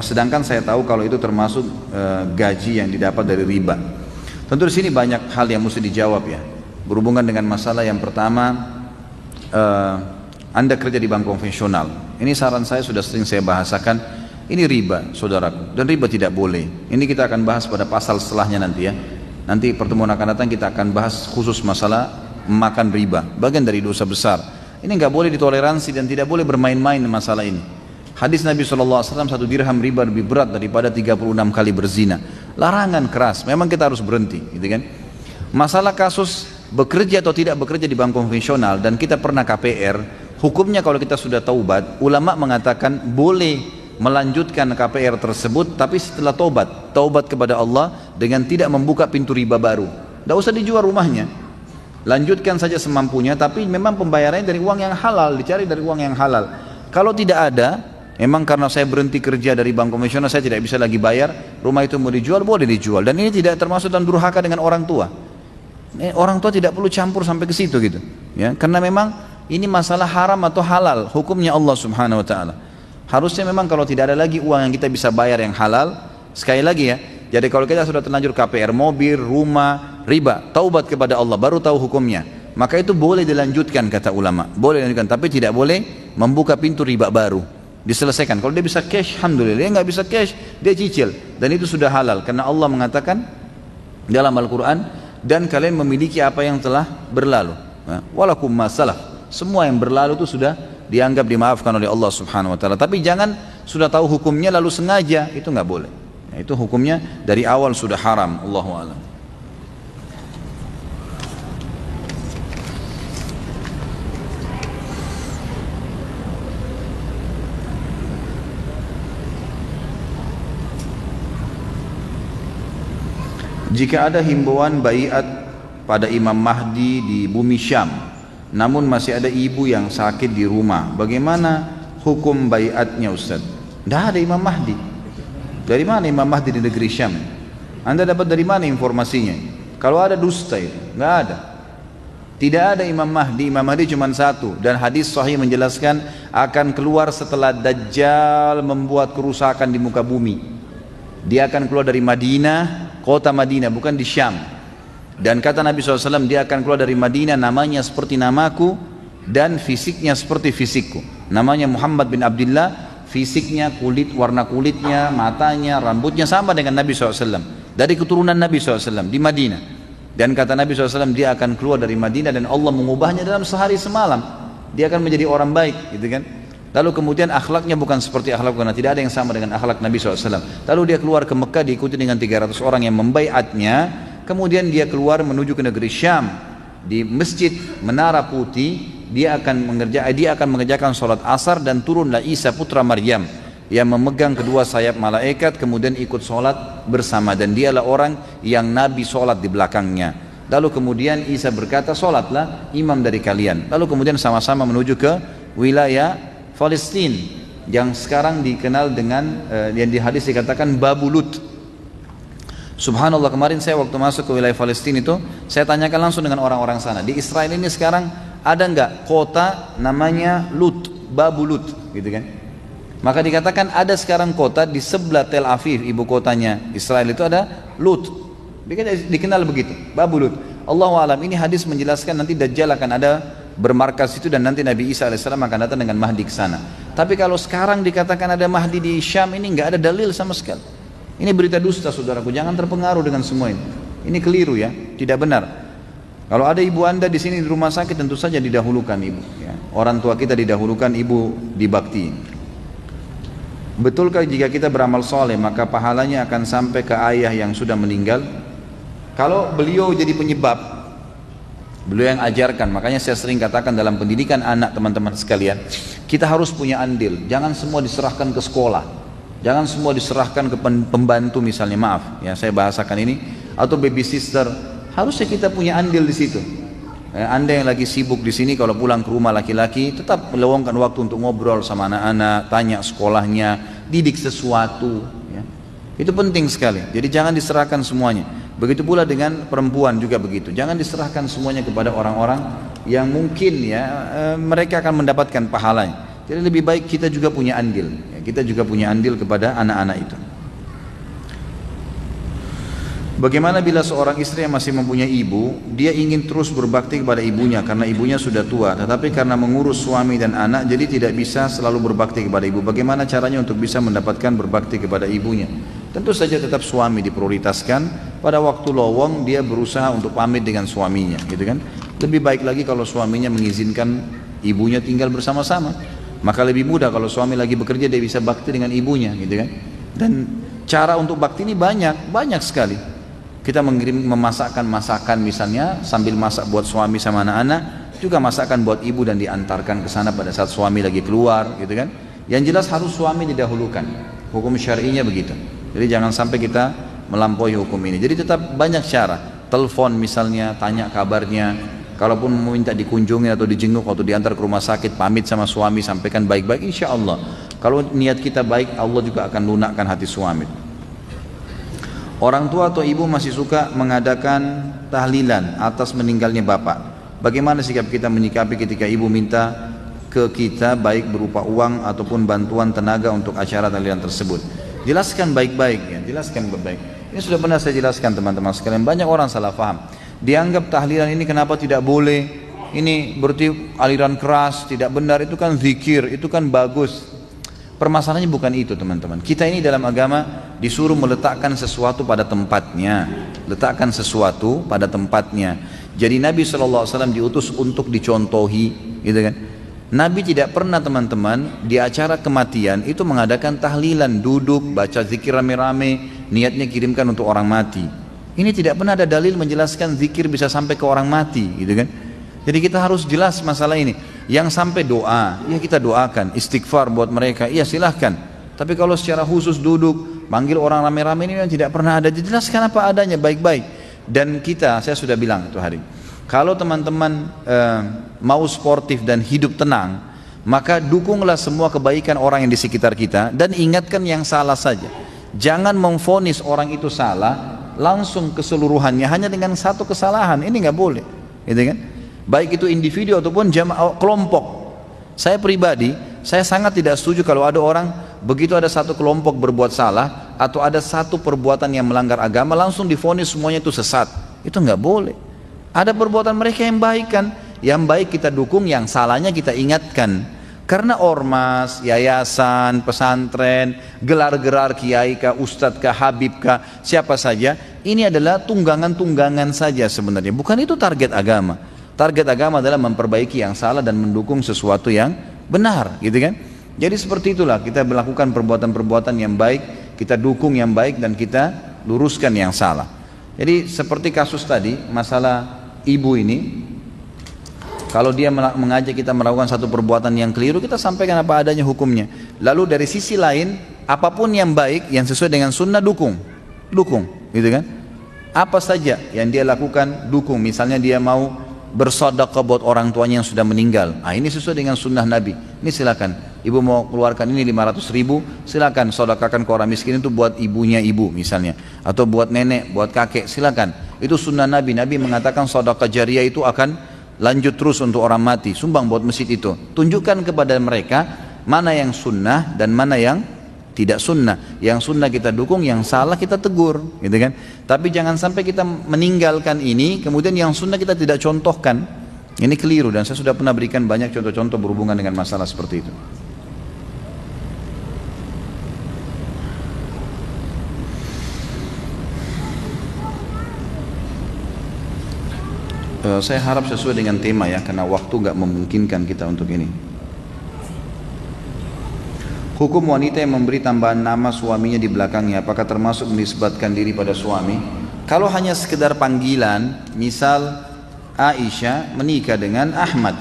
sedangkan saya tahu kalau itu termasuk gaji yang didapat dari riba. Tentu di sini banyak hal yang mesti dijawab ya. Berhubungan dengan masalah yang pertama, Anda kerja di bank konvensional. Ini saran saya sudah sering saya bahasakan. Ini riba, saudaraku, dan riba tidak boleh. Ini kita akan bahas pada pasal setelahnya nanti ya. Nanti pertemuan akan datang kita akan bahas khusus masalah makan riba, bagian dari dosa besar. Ini nggak boleh ditoleransi dan tidak boleh bermain-main masalah ini. Hadis Nabi SAW, 1 dirham riba lebih berat daripada 36 kali berzina. Larangan keras, memang kita harus berhenti, gitu kan? Masalah kasus bekerja atau tidak bekerja di bank konvensional dan kita pernah KPR, hukumnya kalau kita sudah taubat, ulama mengatakan boleh melanjutkan KPR tersebut tapi setelah taubat kepada Allah dengan tidak membuka pintu riba baru. Tidak usah dijual rumahnya, lanjutkan saja semampunya, tapi memang pembayarannya dari uang yang halal, dicari dari uang yang halal. Kalau tidak ada, memang karena saya berhenti kerja dari bank konvensional, saya tidak bisa lagi bayar, rumah itu mau dijual, boleh dijual. Dan ini tidak termasuk dalam durhaka dengan orang tua. Orang tua tidak perlu campur sampai ke situ gitu ya, karena memang ini masalah haram atau halal, hukumnya Allah Subhanahu wa taala. Harusnya memang kalau tidak ada lagi uang yang kita bisa bayar yang halal, sekali lagi ya, jadi kalau kita sudah terlanjur KPR mobil, rumah, riba, taubat kepada Allah, baru tahu hukumnya, maka itu boleh dilanjutkan kata ulama, boleh dilanjutkan, tapi tidak boleh membuka pintu riba baru, diselesaikan. Kalau dia bisa cash, alhamdulillah. Dia nggak bisa cash, dia cicil, dan itu sudah halal, karena Allah mengatakan dalam Al-Quran, dan kalian memiliki apa yang telah berlalu, walakum masalah, semua yang berlalu itu sudah dianggap dimaafkan oleh Allah Subhanahu wa taala. Tapi jangan sudah tahu hukumnya lalu sengaja, itu nggak boleh. Itu hukumnya dari awal sudah haram. Allahu a'lam. Jika ada himbauan baiat pada Imam Mahdi di bumi Syam, namun masih ada ibu yang sakit di rumah, bagaimana hukum baiatnya, Ustaz? Tidak ada Imam Mahdi. Dari mana Imam Mahdi di negeri Syam? Anda dapat dari mana informasinya? Kalau ada dusta itu, nggak ada. Tidak ada Imam Mahdi. Imam Mahdi cuma satu, dan hadis sahih menjelaskan akan keluar setelah Dajjal membuat kerusakan di muka bumi. Dia akan keluar dari Madinah, kota Madinah, bukan di Syam. Dan kata Nabi SAW, dia akan keluar dari Madinah, namanya seperti namaku dan fisiknya seperti fisikku. Namanya Muhammad bin Abdullah, fisiknya, warna kulitnya, matanya, rambutnya sama dengan Nabi SAW. Dari keturunan Nabi SAW di Madinah. Dan kata Nabi SAW, dia akan keluar dari Madinah dan Allah mengubahnya dalam sehari semalam. Dia akan menjadi orang baik, gitu kan? Lalu kemudian akhlaknya bukan seperti akhlak, karena tidak ada yang sama dengan akhlak Nabi SAW. Lalu dia keluar ke Mekah diikuti dengan 300 orang yang membaiatnya. Kemudian dia keluar menuju ke negeri Syam. Di masjid Menara Putih dia akan mengerjakan sholat asar, dan turunlah Isa putra Maryam yang memegang kedua sayap malaikat, kemudian ikut sholat bersama, dan dialah orang yang Nabi sholat di belakangnya. Lalu kemudian Isa berkata, sholatlah imam dari kalian. Lalu kemudian sama-sama menuju ke wilayah Palestina yang sekarang dikenal dengan yang di hadis dikatakan Babulut. Subhanallah, kemarin saya waktu masuk ke wilayah Palestina itu, saya tanyakan langsung dengan orang-orang sana. Di Israel ini sekarang ada nggak kota namanya Lut, Babulut, gitu kan? Maka dikatakan ada sekarang kota di sebelah Tel Aviv, ibu kotanya Israel itu ada Lut, dikenal begitu, Babulut. Allahu a'lam, ini hadis menjelaskan nanti Dajjal akan ada bermarkas itu, dan nanti Nabi Isa alaihissalam akan datang dengan Mahdi ke sana. Tapi kalau sekarang dikatakan ada Mahdi di Syam, ini nggak ada dalil sama sekali. Ini berita dusta, saudaraku, jangan terpengaruh dengan semua ini. Ini keliru ya, tidak benar. Kalau ada ibu Anda di sini di rumah sakit, tentu saja didahulukan ibu. Ya. Orang tua kita didahulukan, ibu dibakti. Betulkah jika kita beramal soleh maka pahalanya akan sampai ke ayah yang sudah meninggal? Kalau beliau jadi penyebab, Beliau yang ajarkan, makanya saya sering katakan dalam pendidikan anak teman-teman sekalian, kita harus punya andil, jangan semua diserahkan ke sekolah, jangan semua diserahkan ke pembantu misalnya, maaf ya saya bahasakan ini, atau baby sister, harusnya kita punya andil di situ. Anda yang lagi sibuk di sini, kalau pulang ke rumah laki-laki, tetap meluangkan waktu untuk ngobrol sama anak-anak, tanya sekolahnya, didik sesuatu, ya. Itu penting sekali, jadi jangan diserahkan semuanya. Begitu pula dengan perempuan juga begitu. Jangan diserahkan semuanya kepada orang-orang yang mungkin ya mereka akan mendapatkan pahalanya. Jadi lebih baik kita juga punya andil. Ya, kita juga punya andil kepada anak-anak itu. Bagaimana bila seorang istri yang masih mempunyai ibu, dia ingin terus berbakti kepada ibunya karena ibunya sudah tua, tetapi karena mengurus suami dan anak jadi tidak bisa selalu berbakti kepada ibu. Bagaimana caranya untuk bisa mendapatkan berbakti kepada ibunya? Tentu saja tetap suami diprioritaskan. Pada waktu lowong dia berusaha untuk pamit dengan suaminya, gitu kan? Lebih baik lagi kalau suaminya mengizinkan ibunya tinggal bersama-sama. Maka lebih mudah kalau suami lagi bekerja, dia bisa bakti dengan ibunya, gitu kan? Dan cara untuk bakti ini banyak sekali. Kita memasakkan masakan misalnya, sambil masak buat suami sama anak-anak, juga masakan buat ibu dan diantarkan ke sana pada saat suami lagi keluar, gitu kan? Yang jelas harus suami didahulukan. Hukum syar'inya begitu. Jadi jangan sampai kita melampaui hukum ini. Jadi tetap banyak cara. Telepon misalnya, tanya kabarnya. Kalaupun meminta dikunjungi atau dijenguk atau diantar ke rumah sakit, pamit sama suami, sampaikan baik-baik, insya Allah. Kalau niat kita baik, Allah juga akan lunakkan hati suami. Orang tua atau ibu masih suka mengadakan tahlilan atas meninggalnya bapak. Bagaimana sikap kita menyikapi ketika ibu minta ke kita baik berupa uang ataupun bantuan tenaga untuk acara tahlilan tersebut? Jelaskan baik-baik ya, jelaskan baik-baik. Ini sudah pernah saya jelaskan teman-teman sekalian. Banyak orang salah paham. Dianggap tahlilan ini kenapa tidak boleh? Ini berarti aliran keras, tidak benar. Itu kan zikir, itu kan bagus. Permasalahannya bukan itu teman-teman. Kita ini dalam agama disuruh meletakkan sesuatu pada tempatnya. Letakkan sesuatu pada tempatnya. Jadi Nabi SAW diutus untuk dicontohi, gitu kan? Nabi tidak pernah teman-teman di acara kematian itu mengadakan tahlilan, duduk, baca zikir rame-rame, niatnya kirimkan untuk orang mati. Ini tidak pernah ada dalil menjelaskan zikir bisa sampai ke orang mati, gitu kan? Jadi kita harus jelas masalah ini. Yang sampai doa, ya kita doakan, istighfar buat mereka, iya silahkan. Tapi kalau secara khusus duduk, panggil orang rame-rame ini yang tidak pernah ada, jelaskan apa adanya baik-baik. Dan kita, saya sudah bilang itu hari, kalau teman-teman mau sportif dan hidup tenang, maka dukunglah semua kebaikan orang yang di sekitar kita dan ingatkan yang salah saja. Jangan memvonis orang itu salah langsung keseluruhannya hanya dengan satu kesalahan, ini nggak boleh, gitu kan? Baik itu individu ataupun kelompok. Saya pribadi, saya sangat tidak setuju kalau ada orang begitu ada satu kelompok berbuat salah atau ada satu perbuatan yang melanggar agama langsung divonis semuanya itu sesat. Itu nggak boleh. Ada perbuatan mereka yang baik kan, yang baik kita dukung, yang salahnya kita ingatkan. Karena ormas, yayasan, pesantren, gelar-gerar kiai kah, ustadz kah, habib kah, siapa saja, ini adalah tunggangan-tunggangan saja sebenarnya. Bukan itu target agama. Target agama adalah memperbaiki yang salah dan mendukung sesuatu yang benar, gitu kan? Jadi seperti itulah kita melakukan perbuatan-perbuatan yang baik, kita dukung yang baik dan kita luruskan yang salah. Jadi seperti kasus tadi, masalah ibu ini, kalau dia mengajak kita melakukan satu perbuatan yang keliru, kita sampaikan apa adanya hukumnya. Lalu dari sisi lain, apapun yang baik, yang sesuai dengan sunnah, dukung, gitu kan? Apa saja yang dia lakukan, dukung. Misalnya dia mau bersedekah buat orang tuanya yang sudah meninggal, ini sesuai dengan sunnah Nabi, ini silakan. Ibu mau keluarkan ini 500.000, silakan sedekahkan ke orang miskin itu buat ibunya ibu misalnya, atau buat nenek, buat kakek, silakan. Itu sunnah Nabi. Nabi mengatakan sedekah jariah itu akan lanjut terus untuk orang mati. Sumbang buat masjid itu. Tunjukkan kepada mereka mana yang sunnah dan mana yang tidak sunnah. Yang sunnah kita dukung, yang salah kita tegur, gitu kan? Tapi jangan sampai kita meninggalkan ini, kemudian yang sunnah kita tidak contohkan. Ini keliru dan saya sudah pernah berikan banyak contoh-contoh berhubungan dengan masalah seperti itu. Saya harap sesuai dengan tema ya, karena waktu nggak memungkinkan kita untuk ini. Hukum wanita yang memberi tambahan nama suaminya di belakangnya, apakah termasuk menisbatkan diri pada suami? Kalau hanya sekedar panggilan, misal Aisyah menikah dengan Ahmad,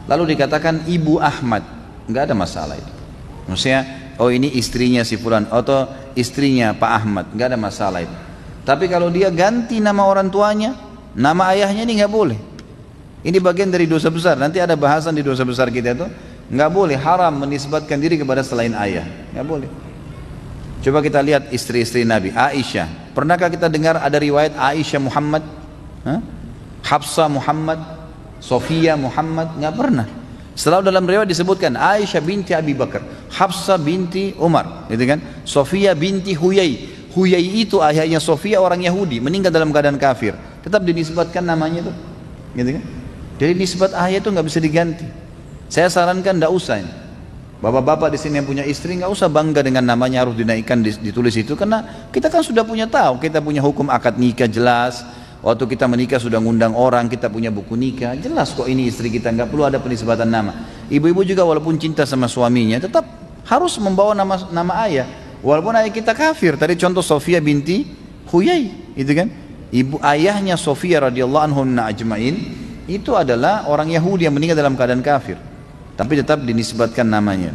lalu dikatakan ibu Ahmad, nggak ada masalah itu. Maksudnya, oh ini istrinya si fulan atau istrinya Pak Ahmad, nggak ada masalah itu. Tapi kalau dia ganti nama orang tuanya, nama ayahnya ini nggak boleh. Ini bagian dari dosa besar. Nanti ada bahasan di dosa besar kita itu, nggak boleh, haram menisbatkan diri kepada selain ayah, nggak boleh. Coba kita lihat istri-istri Nabi. Aisyah, pernahkah kita dengar ada riwayat Aisyah Muhammad? Hafsah Muhammad, Sofia Muhammad? Nggak pernah. Selalu dalam riwayat disebutkan Aisyah binti Abi Bakar, Hafsah binti Umar, gitu kan? Sofia binti Huyai. Huyai itu ayahnya Sofia, orang Yahudi, meninggal dalam keadaan kafir. Tetap dinisbatkan namanya itu, gitu kan? Jadi nisbat ayah itu nggak bisa diganti. Saya sarankan nggak usah ini. Bapak-bapak di sini yang punya istri nggak usah bangga dengan namanya harus dinaikkan ditulis itu, karena kita kan sudah punya tahu, kita punya hukum akad nikah jelas. Waktu kita menikah sudah ngundang orang, kita punya buku nikah, jelas kok ini istri kita, nggak perlu ada penisbatan nama. Ibu-ibu juga walaupun cinta sama suaminya tetap harus membawa nama ayah, walaupun ayah kita kafir. Tadi contoh Sofia binti Huyai, itu kan ibu ayahnya Sofia radhiyallahu anhunna ajmain itu adalah orang Yahudi yang meninggal dalam keadaan kafir, tapi tetap dinisbatkan namanya.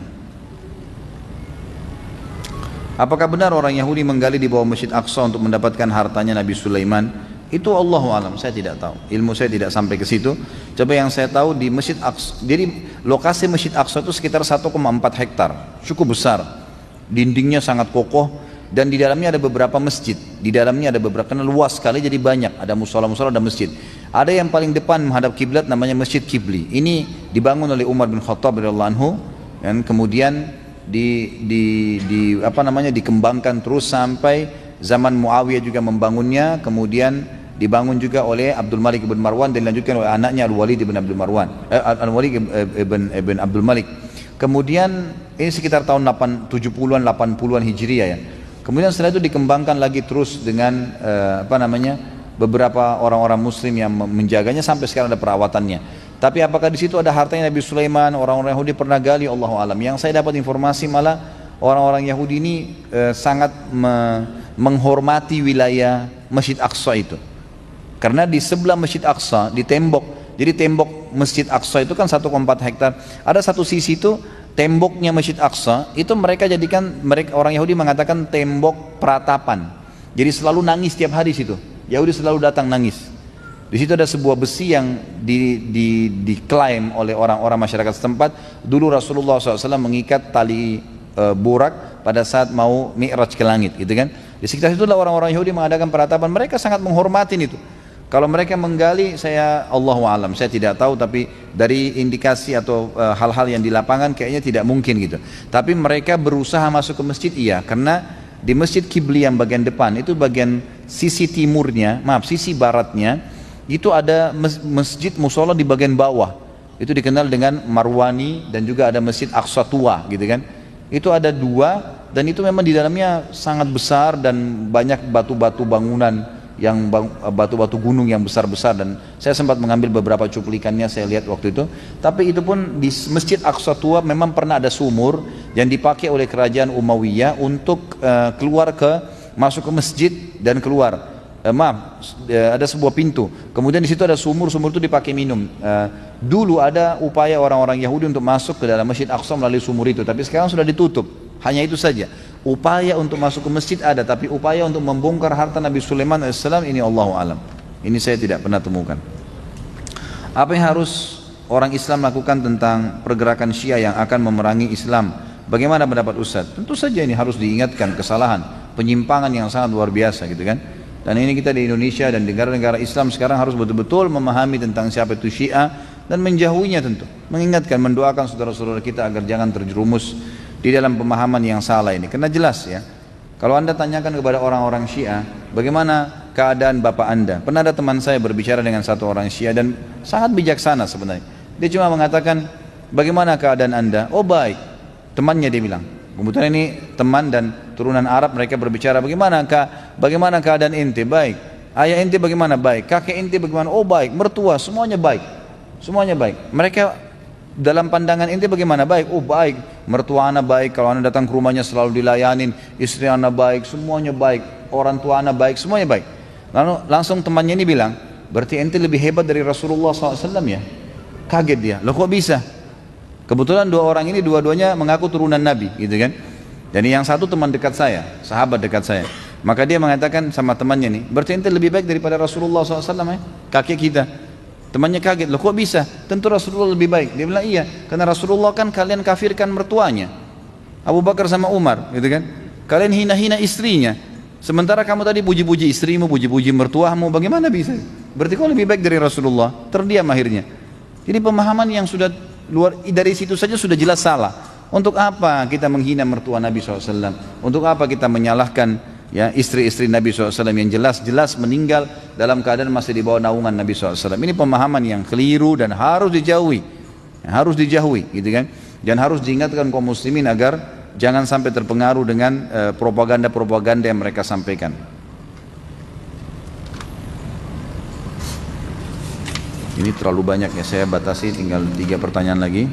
Apakah benar orang Yahudi menggali di bawah Masjid Aqsa untuk mendapatkan hartanya Nabi Sulaiman? Itu Allahu alam, saya tidak tahu. Ilmu saya tidak sampai ke situ. Coba yang saya tahu di Masjid Aqsa, jadi lokasi Masjid Aqsa itu sekitar 1,4 hektar, cukup besar. Dindingnya sangat kokoh dan di dalamnya ada beberapa masjid. Di dalamnya ada beberapa, karena luas sekali jadi banyak. Ada musola-musola, ada masjid. Ada yang paling depan menghadap kiblat namanya Masjid Kibli. Ini dibangun oleh Umar bin Khattab radhiyallahu anhu dan kemudian dikembangkan terus sampai zaman Muawiyah juga membangunnya, kemudian dibangun juga oleh Abdul Malik ibn Marwan dan dilanjutkan oleh anaknya Al-Walid ibn Abdul Marwan, Al-Walid ibn Abdul Malik. Kemudian ini sekitar tahun 70-an 80-an Hijriah ya. Kemudian setelah itu dikembangkan lagi terus dengan beberapa orang-orang muslim yang menjaganya sampai sekarang ada perawatannya. Tapi apakah di situ ada hartanya Nabi Sulaiman? Orang-orang Yahudi pernah gali, Allahu alam. Yang saya dapat informasi malah orang-orang Yahudi ini sangat menghormati wilayah Masjid Aqsa itu. Karena di sebelah Masjid Aqsa, di tembok, jadi tembok Masjid Aqsa itu kan 1,4 hektar. Ada satu sisi itu temboknya Masjid Aqsa itu mereka jadikan, orang Yahudi mengatakan tembok peratapan. Jadi selalu nangis tiap hari situ. Yahudi selalu datang nangis. Di situ ada sebuah besi yang diklaim oleh orang-orang masyarakat setempat. Dulu Rasulullah SAW mengikat tali burak pada saat mau mi'raj ke langit, gitu kan? Di sekitar itulah orang-orang Yahudi mengadakan peratapan. Mereka sangat menghormatin itu. Kalau mereka menggali, Allahu alam, saya tidak tahu, tapi dari indikasi atau hal-hal yang di lapangan kayaknya tidak mungkin gitu. Tapi mereka berusaha masuk ke masjid, iya, karena di Masjid Kibli yang bagian depan itu bagian sisi sisi baratnya itu ada masjid musola di bagian bawah. Itu dikenal dengan Marwani dan juga ada Masjid Aqsa Tua, gitu kan? Itu ada dua dan itu memang di dalamnya sangat besar dan banyak batu-batu bangunan, yang batu-batu gunung yang besar-besar, dan saya sempat mengambil beberapa cuplikannya, saya lihat waktu itu. Tapi itu pun di Masjid Aqsa Tua memang pernah ada sumur yang dipakai oleh kerajaan Umayyah untuk masuk ke masjid dan keluar. Ada sebuah pintu, kemudian di situ ada sumur itu dipakai minum. Dulu ada upaya orang-orang Yahudi untuk masuk ke dalam Masjid Aqsa melalui sumur itu, tapi sekarang sudah ditutup. Hanya itu saja. Upaya untuk masuk ke masjid ada, tapi upaya untuk membongkar harta Nabi Sulaiman AS ini Allahu alam. Ini saya tidak pernah temukan. Apa yang harus orang Islam lakukan tentang pergerakan Syiah yang akan memerangi Islam? Bagaimana pendapat Ustaz? Tentu saja ini harus diingatkan kesalahan, penyimpangan yang sangat luar biasa, gitu kan? Dan ini kita di Indonesia dan negara-negara Islam sekarang harus betul-betul memahami tentang siapa itu Syiah dan menjauhinya tentu. Mengingatkan, mendoakan saudara-saudara kita agar jangan terjerumus di dalam pemahaman yang salah ini. Karena jelas ya, kalau Anda tanyakan kepada orang-orang Syiah, bagaimana keadaan bapak Anda? Pernah ada teman saya berbicara dengan satu orang Syiah dan sangat bijaksana sebenarnya. Dia cuma mengatakan, bagaimana keadaan Anda? Oh baik. Temannya dia bilang, kebetulan ini teman dan turunan Arab, mereka berbicara, bagaimana keadaan ente? Baik. Ayah ente bagaimana? Baik. Kakek ente bagaimana? Oh baik. Mertua, semuanya baik. Semuanya baik. Mereka dalam pandangan ente bagaimana? Baik. Oh baik. Mertua anak baik, kalau anak datang ke rumahnya selalu dilayanin, istri anak baik, semuanya baik, orang tua anak baik, semuanya baik. Lalu langsung temannya ini bilang, berarti ente lebih hebat dari Rasulullah SAW ya. Kaget dia, loh kok bisa? Kebetulan dua orang ini dua-duanya mengaku turunan Nabi gitu kan. Dan yang satu teman dekat saya, sahabat dekat saya. Maka dia mengatakan sama temannya nih, berarti ente lebih baik daripada Rasulullah SAW ya, kakek kita. Temannya kaget, loh kok bisa? Tentu Rasulullah lebih baik. Dia bilang iya, karena Rasulullah kan kalian kafirkan mertuanya, Abu Bakar sama Umar gitu kan. Kalian hina-hina istrinya. Sementara kamu tadi puji-puji istrimu, puji-puji mertuamu, bagaimana bisa? Berarti kau lebih baik dari Rasulullah. Terdiam akhirnya. Jadi pemahaman yang sudah luar dari situ saja sudah jelas salah. Untuk apa kita menghina mertua Nabi SAW? Untuk apa kita menyalahkan ya istri-istri Nabi SAW yang jelas-jelas meninggal dalam keadaan masih di bawah naungan Nabi SAW? Ini pemahaman yang keliru dan harus dijauhi. Harus dijauhi, gitu kan? Dan harus diingatkan kaum muslimin agar jangan sampai terpengaruh dengan propaganda-propaganda yang mereka sampaikan. Ini terlalu banyak ya, saya batasi tinggal 3 pertanyaan lagi.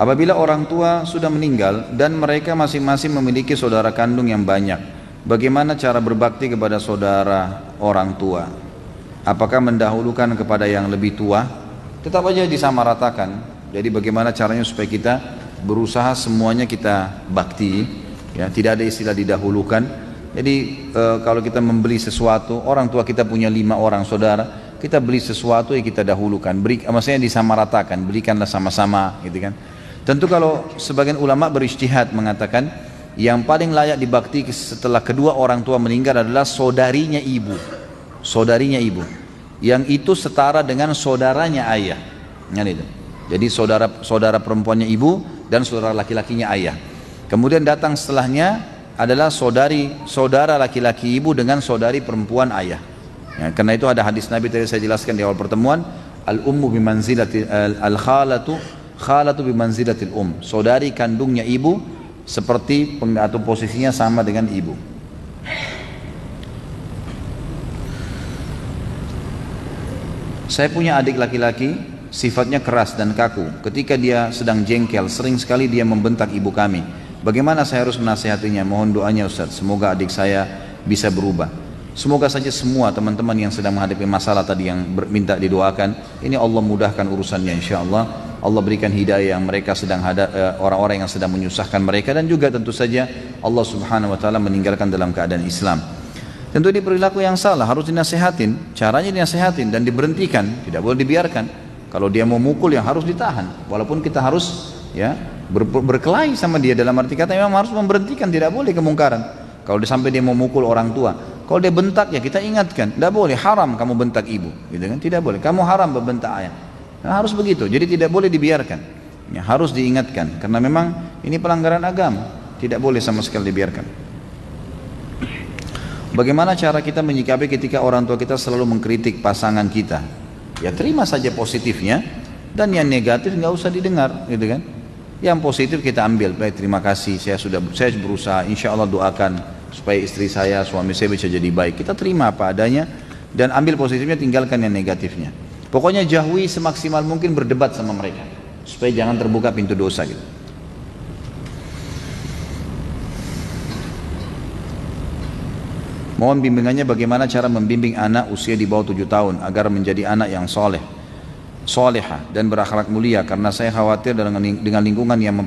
Apabila orang tua sudah meninggal dan mereka masing-masing memiliki saudara kandung yang banyak, bagaimana cara berbakti kepada saudara orang tua? Apakah mendahulukan kepada yang lebih tua? Tetap aja disamaratakan. Jadi bagaimana caranya supaya kita berusaha semuanya kita bakti, ya, tidak ada istilah didahulukan. Jadi kalau kita membeli sesuatu, orang tua kita punya 5 orang saudara, kita beli sesuatu yang kita dahulukan, maksudnya disamaratakan, berikanlah sama-sama, gitu kan. Tentu kalau sebagian ulama berijtihad mengatakan yang paling layak dibakti setelah kedua orang tua meninggal adalah saudarinya ibu, yang itu setara dengan saudaranya ayah, kan itu. Jadi saudara perempuannya ibu dan saudara laki-lakinya ayah. Kemudian datang setelahnya adalah saudara laki-laki ibu dengan saudari perempuan ayah. Ya, karena itu ada hadis Nabi tadi saya jelaskan di awal pertemuan, al-ummu bimanzilati al-khalatu bimanzilatil saudari kandungnya ibu seperti atau posisinya sama dengan ibu. Saya punya adik laki-laki, sifatnya keras dan kaku. Ketika dia sedang jengkel, sering sekali dia membentak ibu kami. Bagaimana saya harus menasihatinya? Mohon doanya Ustaz, semoga adik saya bisa berubah. Semoga saja semua teman-teman yang sedang menghadapi masalah tadi yang minta didoakan, ini Allah mudahkan urusannya insyaallah. Allah berikan hidayah yang mereka sedang orang-orang yang sedang menyusahkan mereka, dan juga tentu saja Allah Subhanahu wa taala meninggalkan dalam keadaan Islam. Tentu ini perilaku yang salah, harus dinasehatin, caranya dinasehatin dan diberhentikan, tidak boleh dibiarkan. Kalau dia mau mukul yang harus ditahan, walaupun kita harus ya berkelahi sama dia, dalam arti kata memang harus memberhentikan, tidak boleh kemungkaran. Kalau sampai dia mau mukul orang tua, kalau dia bentak ya kita ingatkan, tidak boleh, haram kamu bentak ibu, gitu kan? Tidak boleh, kamu haram membentak ayah. Nah, harus begitu, jadi tidak boleh dibiarkan, ya, harus diingatkan, karena memang ini pelanggaran agama, tidak boleh sama sekali dibiarkan. Bagaimana cara kita menyikapi ketika orang tua kita selalu mengkritik pasangan kita? Ya terima saja positifnya, dan yang negatif nggak usah didengar, gitu kan? Yang positif kita ambil, baik terima kasih, saya berusaha, insya Allah doakan supaya istri saya, suami saya bisa jadi baik. Kita terima apa adanya dan ambil positifnya, tinggalkan yang negatifnya. Pokoknya jauhi semaksimal mungkin berdebat sama mereka supaya jangan terbuka pintu dosa gitu. Mohon bimbingannya bagaimana cara membimbing anak usia di bawah 7 tahun agar menjadi anak yang solehah dan berakhlak mulia, karena saya khawatir dengan lingkungan yang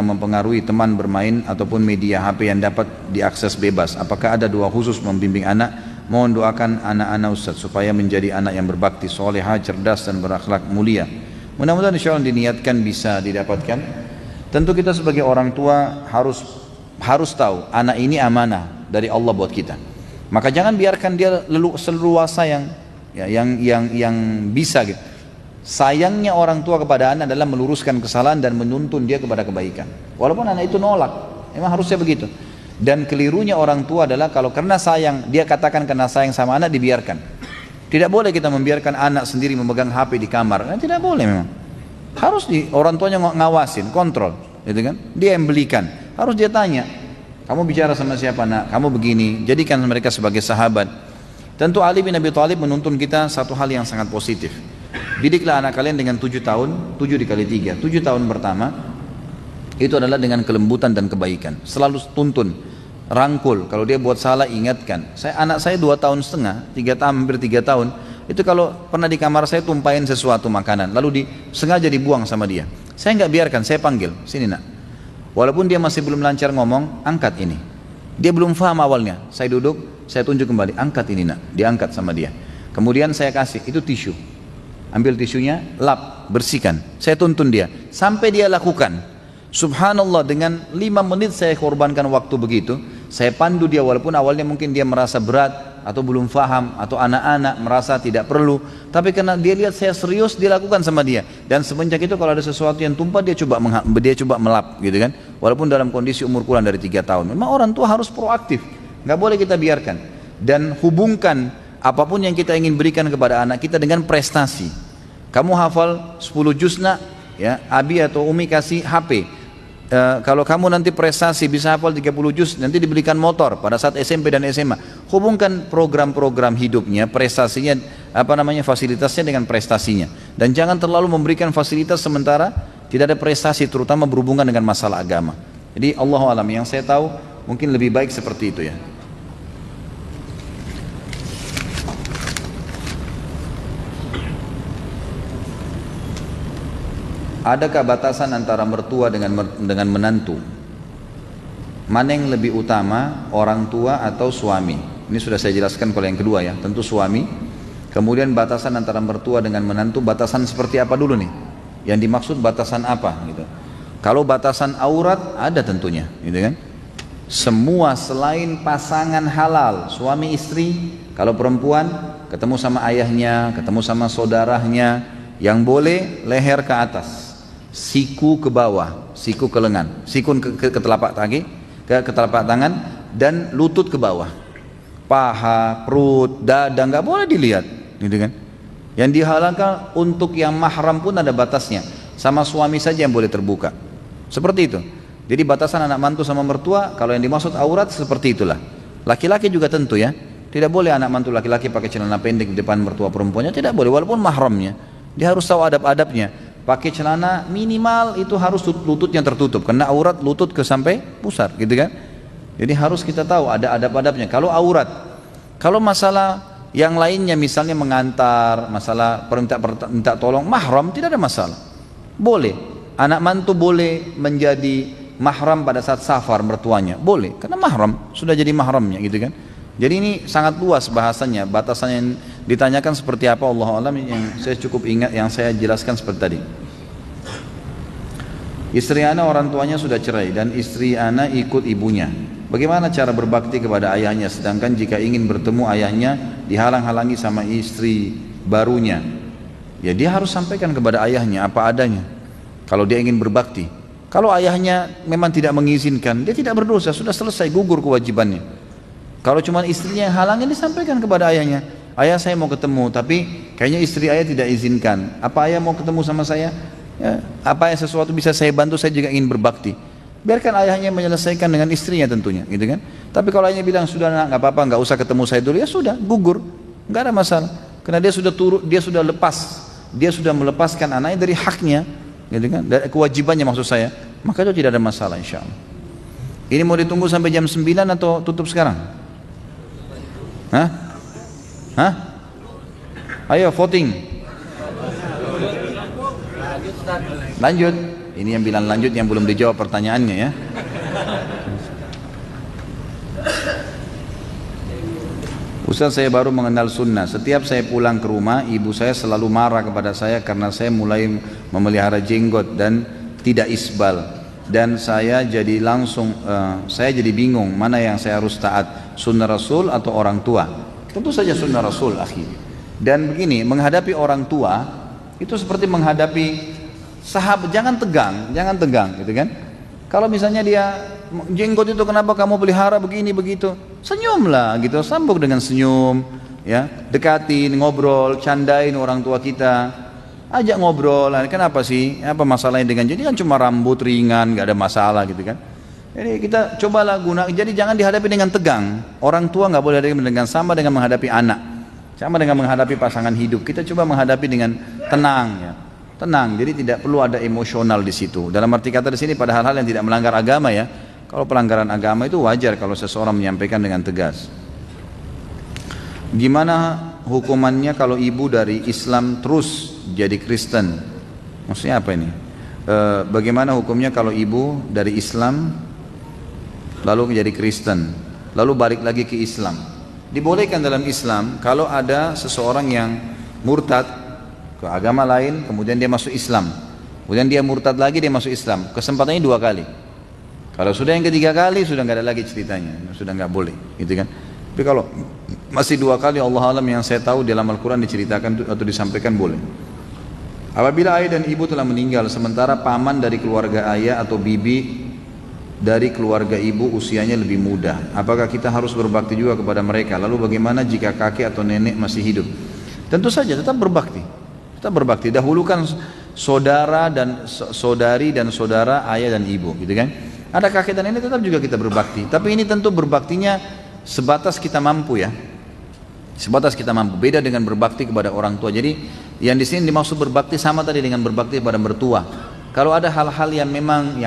mempengaruhi teman bermain ataupun media HP yang dapat diakses bebas. Apakah ada doa khusus membimbing anak? Mohon doakan anak-anak Ustaz supaya menjadi anak yang berbakti, solehah, cerdas dan berakhlak mulia. Mudah-mudahan insyaallah diniatkan bisa didapatkan. Tentu kita sebagai orang tua harus tahu anak ini amanah dari Allah buat kita. Maka jangan biarkan dia seleluasa yang bisa gitu. Sayangnya orang tua kepada anak adalah meluruskan kesalahan dan menuntun dia kepada kebaikan. Walaupun anak itu nolak, memang harusnya begitu. Dan kelirunya orang tua adalah kalau karena sayang, dia katakan karena sayang sama anak dibiarkan. Tidak boleh kita membiarkan anak sendiri memegang HP di kamar. Nah, tidak boleh memang. Harus orang tuanya ngawasin, kontrol, gitu kan? Dia yang belikan. Harus dia tanya, kamu bicara sama siapa nak? Kamu begini. Jadikan mereka sebagai sahabat. Tentu Ali bin Abi Thalib menuntun kita satu hal yang sangat positif. Didiklah anak kalian dengan 7 tahun, 7 dikali 3. 7 tahun pertama itu adalah dengan kelembutan dan kebaikan. Selalu tuntun rangkul. Kalau dia buat salah ingatkan. Anak saya 2 tahun setengah, 3 tahun, hampir 3 tahun. Itu kalau pernah di kamar saya tumpahin sesuatu makanan, lalu sengaja dibuang sama dia. Saya nggak biarkan, saya panggil, sini nak. Walaupun dia masih belum lancar ngomong, angkat ini. Dia belum paham awalnya. Saya duduk, saya tunjuk kembali, angkat ini nak. Diangkat sama dia. Kemudian saya kasih, itu tisu. Ambil tisunya, lap, bersihkan. Saya tuntun dia, sampai dia lakukan. Subhanallah, dengan 5 menit saya korbankan waktu begitu. Saya pandu dia, walaupun awalnya mungkin dia merasa berat atau belum faham, atau anak-anak merasa tidak perlu, tapi karena dia lihat saya serius, dia lakukan sama dia. Dan semenjak itu kalau ada sesuatu yang tumpah, dia coba melap gitu kan, walaupun dalam kondisi umur kurang dari 3 tahun. Memang orang tua harus proaktif, nggak boleh kita biarkan. Dan hubungkan apapun yang kita ingin berikan kepada anak kita dengan prestasi. Kamu hafal 10 juz nak, ya, Abi atau Umi kasih HP. Kalau kamu nanti prestasi bisa hafal 30 juz, nanti diberikan motor pada saat SMP dan SMA. Hubungkan program-program hidupnya, prestasinya, fasilitasnya dengan prestasinya. Dan jangan terlalu memberikan fasilitas sementara tidak ada prestasi, terutama berhubungan dengan masalah agama. Jadi Allahu a'lam, yang saya tahu mungkin lebih baik seperti itu ya. Adakah batasan antara mertua dengan menantu? Mana yang lebih utama, orang tua atau suami? Ini sudah saya jelaskan kalau yang kedua ya, tentu suami. Kemudian batasan antara mertua dengan menantu, batasan seperti apa dulu nih? Yang dimaksud batasan apa gitu. Kalau batasan aurat ada tentunya, gitu kan? Semua selain pasangan halal, suami istri, kalau perempuan ketemu sama ayahnya, ketemu sama saudaranya, yang boleh leher ke atas, siku ke bawah, siku ke lengan, siku ke telapak kaki, ke telapak tangan, dan lutut ke bawah. Paha, perut, dada nggak boleh dilihat, gitu kan? Yang dihalalkan untuk yang mahram pun ada batasnya. Sama suami saja yang boleh terbuka. Seperti itu. Jadi batasan anak mantu sama mertua, kalau yang dimaksud aurat seperti itulah. Laki-laki juga tentu ya. Tidak boleh anak mantu laki-laki pakai celana pendek di depan mertua perempuannya, tidak boleh walaupun mahramnya. Dia harus tahu adab-adabnya. Pakai celana minimal itu harus lututnya tertutup, karena aurat lutut ke sampai pusar, gitu kan? Jadi harus kita tahu ada adab-adabnya. Kalau aurat, kalau masalah yang lainnya misalnya mengantar, masalah minta tolong, mahram tidak ada masalah. Boleh. Anak mantu boleh menjadi mahram pada saat safar mertuanya, boleh, karena mahram, sudah jadi mahramnya, gitu kan? Jadi ini sangat luas bahasanya, batasan yang ditanyakan seperti apa Allah alam, yang saya cukup ingat, yang saya jelaskan seperti tadi. Istri ana orang tuanya sudah cerai dan istri ana ikut ibunya. Bagaimana cara berbakti kepada ayahnya, sedangkan jika ingin bertemu ayahnya dihalang-halangi sama istri barunya? Ya dia harus sampaikan kepada ayahnya apa adanya. Kalau dia ingin berbakti, kalau ayahnya memang tidak mengizinkan, dia tidak berdosa, sudah selesai, gugur kewajibannya. Kalau cuma istrinya yang halangin, disampaikan kepada ayahnya, ayah saya mau ketemu, tapi kayaknya istri ayah tidak izinkan. Apa ayah mau ketemu sama saya? Ya, apa yang sesuatu bisa saya bantu, saya juga ingin berbakti. Biarkan ayahnya menyelesaikan dengan istrinya tentunya, gitu kan? Tapi kalau ayahnya bilang sudah nak, nggak apa-apa, nggak usah ketemu saya dulu, ya sudah, gugur, nggak ada masalah. Karena dia sudah dia sudah melepaskan anaknya dari haknya, gitu kan? Dari kewajibannya maksud saya, maka itu tidak ada masalah insya Allah. Ini mau ditunggu sampai jam 9 atau tutup sekarang? Hah? Hah? Ayo voting. Lanjut. Ini yang bilang lanjut yang belum dijawab pertanyaannya ya. Ustaz, saya baru mengenal sunnah. Setiap saya pulang ke rumah, ibu saya selalu marah kepada saya karena saya mulai memelihara jenggot dan tidak isbal. Dan saya jadi bingung mana yang saya harus taat, sunnah Rasul atau orang tua. Tentu saja sunnah Rasul, akhi. Dan begini, menghadapi orang tua itu seperti menghadapi sahabat, jangan tegang, gitu kan? Kalau misalnya dia jenggot itu kenapa kamu pelihara begini begitu, senyumlah gitu, sambung dengan senyum, ya, dekatin, ngobrol, candain orang tua kita, ajak ngobrol, kenapa sih, apa masalahnya dengan jadi kan cuma rambut ringan, nggak ada masalah gitu kan. Jadi kita cobalah jadi jangan dihadapi dengan tegang. Orang tua nggak boleh dihadapi dengan sama dengan menghadapi anak, sama dengan menghadapi pasangan hidup. Kita coba menghadapi dengan tenang, ya. Tenang, jadi tidak perlu ada emosional di situ. Dalam arti kata di sini pada hal-hal yang tidak melanggar agama ya. Kalau pelanggaran agama itu wajar kalau seseorang menyampaikan dengan tegas. Gimana hukumannya kalau ibu dari Islam terus jadi Kristen? Maksudnya apa ini? Bagaimana hukumnya kalau ibu dari Islam lalu menjadi Kristen, lalu balik lagi ke Islam? Dibolehkan dalam Islam kalau ada seseorang yang murtad ke agama lain, kemudian dia masuk Islam, kemudian dia murtad lagi, dia masuk Islam, kesempatannya 2 kali. Kalau sudah yang ketiga kali, sudah nggak ada lagi ceritanya, sudah nggak boleh, gitu kan? Tapi kalau masih 2 kali, Allah alam, yang saya tahu dalam Al-Quran diceritakan atau disampaikan boleh. Apabila ayah dan ibu telah meninggal, sementara paman dari keluarga ayah atau bibi dari keluarga ibu usianya lebih muda, apakah kita harus berbakti juga kepada mereka? Lalu bagaimana jika kakek atau nenek masih hidup? Tentu saja tetap berbakti. Tetap berbakti. Dahulukan saudara dan saudari dan saudara ayah dan ibu, gitu kan? Ada kakek dan nenek, tetap juga kita berbakti. Tapi ini tentu berbaktinya sebatas kita mampu ya. Sebatas kita mampu. Beda dengan berbakti kepada orang tua. Jadi yang di sini dimaksud berbakti sama tadi dengan berbakti kepada mertua. Kalau ada hal-hal yang memang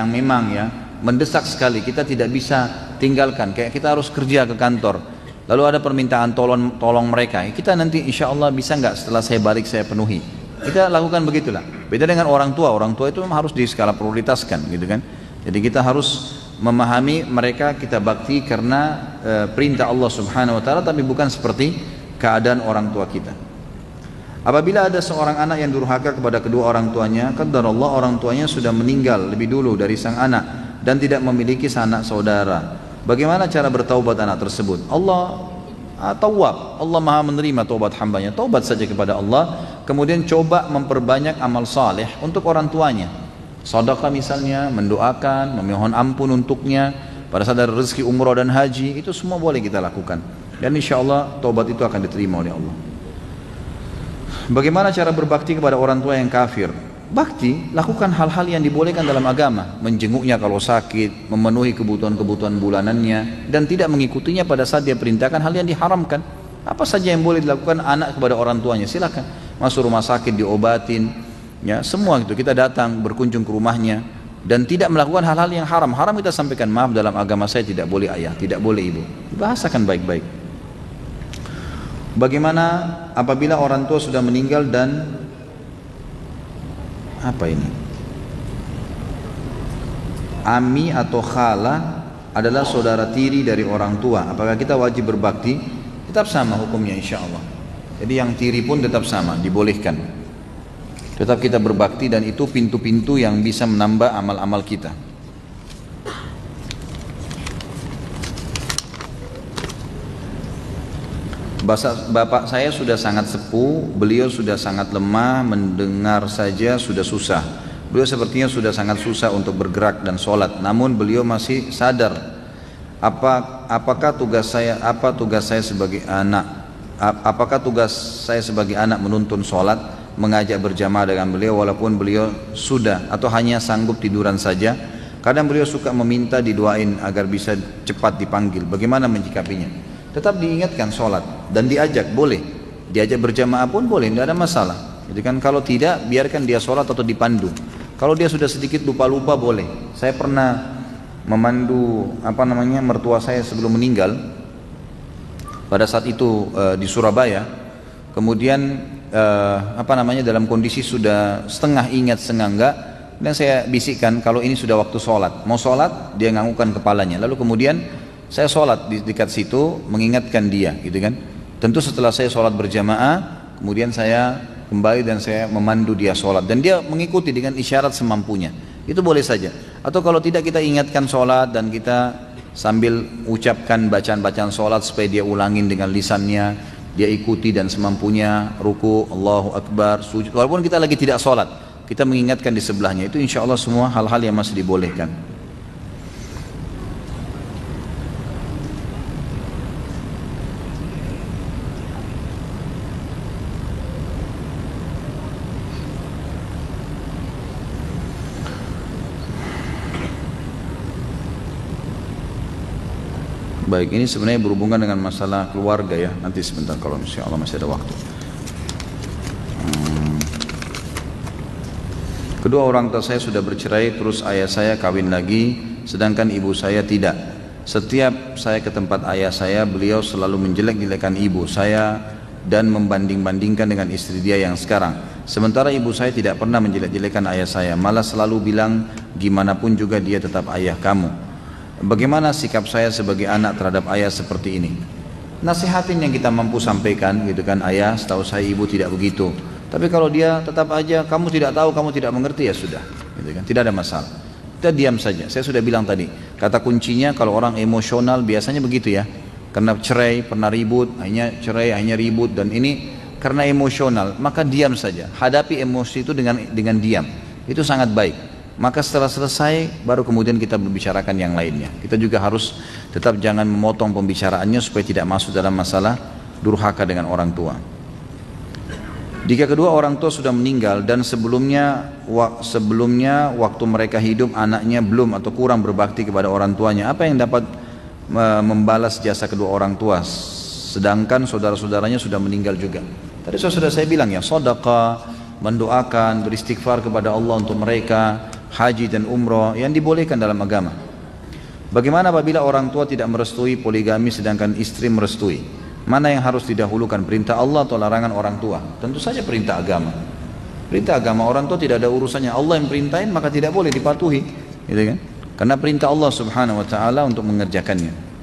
ya mendesak sekali, kita tidak bisa tinggalkan. Kayak kita harus kerja ke kantor, lalu ada permintaan tolong mereka, kita nanti insya Allah bisa nggak setelah saya balik saya penuhi. Kita lakukan begitulah. Beda dengan orang tua itu memang harus di skala prioritaskan, gitu kan. Jadi kita harus memahami mereka kita bakti karena perintah Allah Subhanahu Wa Taala, tapi bukan seperti keadaan orang tua kita. Apabila ada seorang anak yang durhaka kepada kedua orang tuanya, qadarullah orang tuanya sudah meninggal lebih dulu dari sang anak dan tidak memiliki sanak saudara, bagaimana cara bertaubat anak tersebut? Allah Tawwab, Allah maha menerima taubat hambanya. Taubat saja kepada Allah, kemudian coba memperbanyak amal saleh untuk orang tuanya. Sedekah misalnya, mendoakan, memohon ampun untuknya pada saat ada rezeki umrah dan haji, itu semua boleh kita lakukan. Dan insya Allah taubat itu akan diterima oleh Allah. Bagaimana cara berbakti kepada orang tua yang kafir? Bakti, lakukan hal-hal yang dibolehkan dalam agama, menjenguknya kalau sakit, memenuhi kebutuhan-kebutuhan bulanannya, dan tidak mengikutinya pada saat dia perintahkan hal yang diharamkan. Apa saja yang boleh dilakukan anak kepada orang tuanya, silakan. Masuk rumah sakit diobatin, ya semua itu kita datang berkunjung ke rumahnya dan tidak melakukan hal-hal yang haram. Haram kita sampaikan, maaf dalam agama saya tidak boleh ayah, tidak boleh ibu. Bahasakan baik-baik. Bagaimana apabila orang tua sudah meninggal dan apa ini? Ami atau khala adalah saudara tiri dari orang tua. Apakah kita wajib berbakti? Tetap sama hukumnya insya Allah. Jadi yang tiri pun tetap sama, dibolehkan. Tetap kita berbakti dan itu pintu-pintu yang bisa menambah amal-amal kita. Bapak saya sudah sangat sepuh, beliau sudah sangat lemah, mendengar saja sudah susah. Beliau sepertinya sudah sangat susah untuk bergerak dan sholat, namun beliau masih sadar. Apakah tugas saya sebagai anak? Apakah tugas saya sebagai anak menuntun sholat, mengajak berjamaah dengan beliau walaupun beliau sudah atau hanya sanggup tiduran saja? Kadang beliau suka meminta didoain agar bisa cepat dipanggil. Bagaimana menyikapinya? Tetap diingatkan sholat dan diajak, boleh diajak berjamaah pun boleh, tidak ada masalah. Jadi kan kalau tidak, biarkan dia sholat atau dipandu. Kalau dia sudah sedikit lupa-lupa boleh. Saya pernah memandu mertua saya sebelum meninggal pada saat itu di Surabaya. Kemudian dalam kondisi sudah setengah ingat setengah enggak, dan saya bisikkan kalau ini sudah waktu sholat, mau sholat dia nganggukkan kepalanya, lalu kemudian saya sholat di dekat situ mengingatkan dia, gitu kan. Tentu setelah saya sholat berjamaah, kemudian saya kembali dan saya memandu dia sholat dan dia mengikuti dengan isyarat semampunya. Itu boleh saja. Atau kalau tidak, kita ingatkan sholat dan kita sambil ucapkan bacaan-bacaan sholat supaya dia ulangin dengan lisannya, dia ikuti dan semampunya, ruku, Allahu Akbar, sujud. Walaupun kita lagi tidak sholat, kita mengingatkan di sebelahnya. Itu insya Allah semua hal-hal yang masih dibolehkan. Baik, ini sebenarnya berhubungan dengan masalah keluarga ya. Nanti sebentar kalau insya Allah masih ada waktu. Kedua orang tua saya sudah bercerai, terus ayah saya kawin lagi sedangkan ibu saya tidak. Setiap saya ke tempat ayah saya, beliau selalu menjelek-jelekan ibu saya dan membanding-bandingkan dengan istri dia yang sekarang. Sementara ibu saya tidak pernah menjelek-jelekan ayah saya, malah selalu bilang gimana pun juga dia tetap ayah kamu. Bagaimana sikap saya sebagai anak terhadap ayah seperti ini? Nasihatin yang kita mampu sampaikan gitu kan, ayah setahu saya ibu tidak begitu. Tapi kalau dia tetap aja kamu tidak tahu, kamu tidak mengerti, ya sudah gitu kan, tidak ada masalah. Kita diam saja. Saya sudah bilang tadi, kata kuncinya kalau orang emosional biasanya begitu ya. Karena cerai, pernah ribut, akhirnya cerai, akhirnya ribut, dan ini karena emosional, maka diam saja. Hadapi emosi itu dengan diam. Itu sangat baik. Maka setelah selesai, baru kemudian kita berbicarakan yang lainnya. Kita juga harus tetap jangan memotong pembicaraannya supaya tidak masuk dalam masalah durhaka dengan orang tua. Jika kedua orang tua sudah meninggal dan sebelumnya waktu mereka hidup anaknya belum atau kurang berbakti kepada orang tuanya, apa yang dapat membalas jasa kedua orang tua sedangkan saudara-saudaranya sudah meninggal juga? Tadi sudah saya bilang ya, sedekah, mendoakan, beristighfar kepada Allah untuk mereka, haji dan umrah yang dibolehkan dalam agama. Bagaimana apabila orang tua tidak merestui poligami sedangkan istri merestui? Mana yang harus didahulukan, perintah Allah atau larangan orang tua? Tentu saja perintah agama. Perintah agama, orang tua tidak ada urusannya. Allah yang perintahin, maka tidak boleh dipatuhi, gitu kan? Karena perintah Allah Subhanahu wa taala untuk mengerjakannya.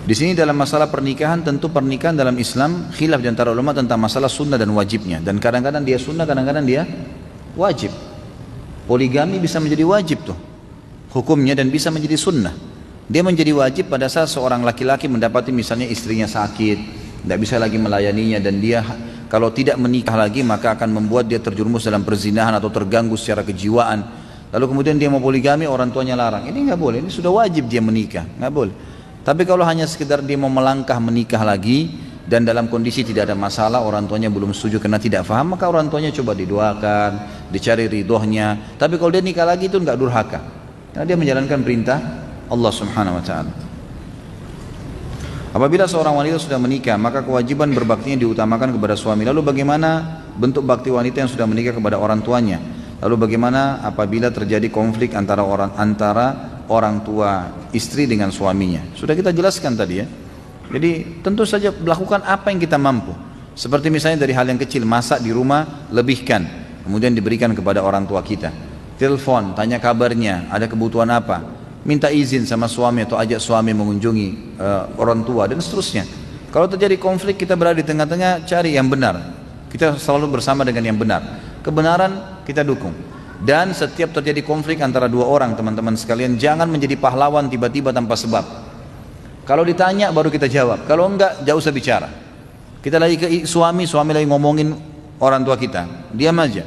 Di sini dalam masalah pernikahan, tentu pernikahan dalam Islam khilaf di antara ulama tentang masalah sunnah dan wajibnya. Dan kadang-kadang dia sunnah, kadang-kadang dia wajib. Poligami bisa menjadi wajib tuh hukumnya dan bisa menjadi sunnah. Dia menjadi wajib pada saat seorang laki-laki mendapati misalnya istrinya sakit, tidak bisa lagi melayaninya, dan dia kalau tidak menikah lagi maka akan membuat dia terjerumus dalam perzinahan atau terganggu secara kejiwaan. Lalu kemudian dia mau poligami, orang tuanya larang. Ini nggak boleh, ini sudah wajib dia menikah, nggak boleh. Tapi kalau hanya sekedar dia mau melangkah menikah lagi dan dalam kondisi tidak ada masalah, orang tuanya belum setuju karena tidak faham, maka orang tuanya coba didoakan, dicari ridhonya. Tapi kalau dia nikah lagi itu nggak durhaka, karena dia menjalankan perintah Allah Subhanahu wa taala. Apabila seorang wanita sudah menikah, maka kewajiban berbaktinya diutamakan kepada suami. Lalu bagaimana bentuk bakti wanita yang sudah menikah kepada orang tuanya? Lalu bagaimana apabila terjadi konflik antara orang tua istri dengan suaminya? Sudah kita jelaskan tadi ya. Jadi tentu saja lakukan apa yang kita mampu. Seperti misalnya dari hal yang kecil, masak di rumah lebihkan, kemudian diberikan kepada orang tua kita. Telepon, tanya kabarnya, ada kebutuhan apa? Minta izin sama suami atau ajak suami mengunjungi orang tua dan seterusnya. Kalau terjadi konflik, kita berada di tengah-tengah, cari yang benar. Kita selalu bersama dengan yang benar. Kebenaran kita dukung. Dan setiap terjadi konflik antara dua orang, teman-teman sekalian, jangan menjadi pahlawan tiba-tiba tanpa sebab. Kalau ditanya baru kita jawab. Kalau enggak, jauh usah bicara. Kita lagi ke suami lagi ngomongin orang tua kita, diam aja.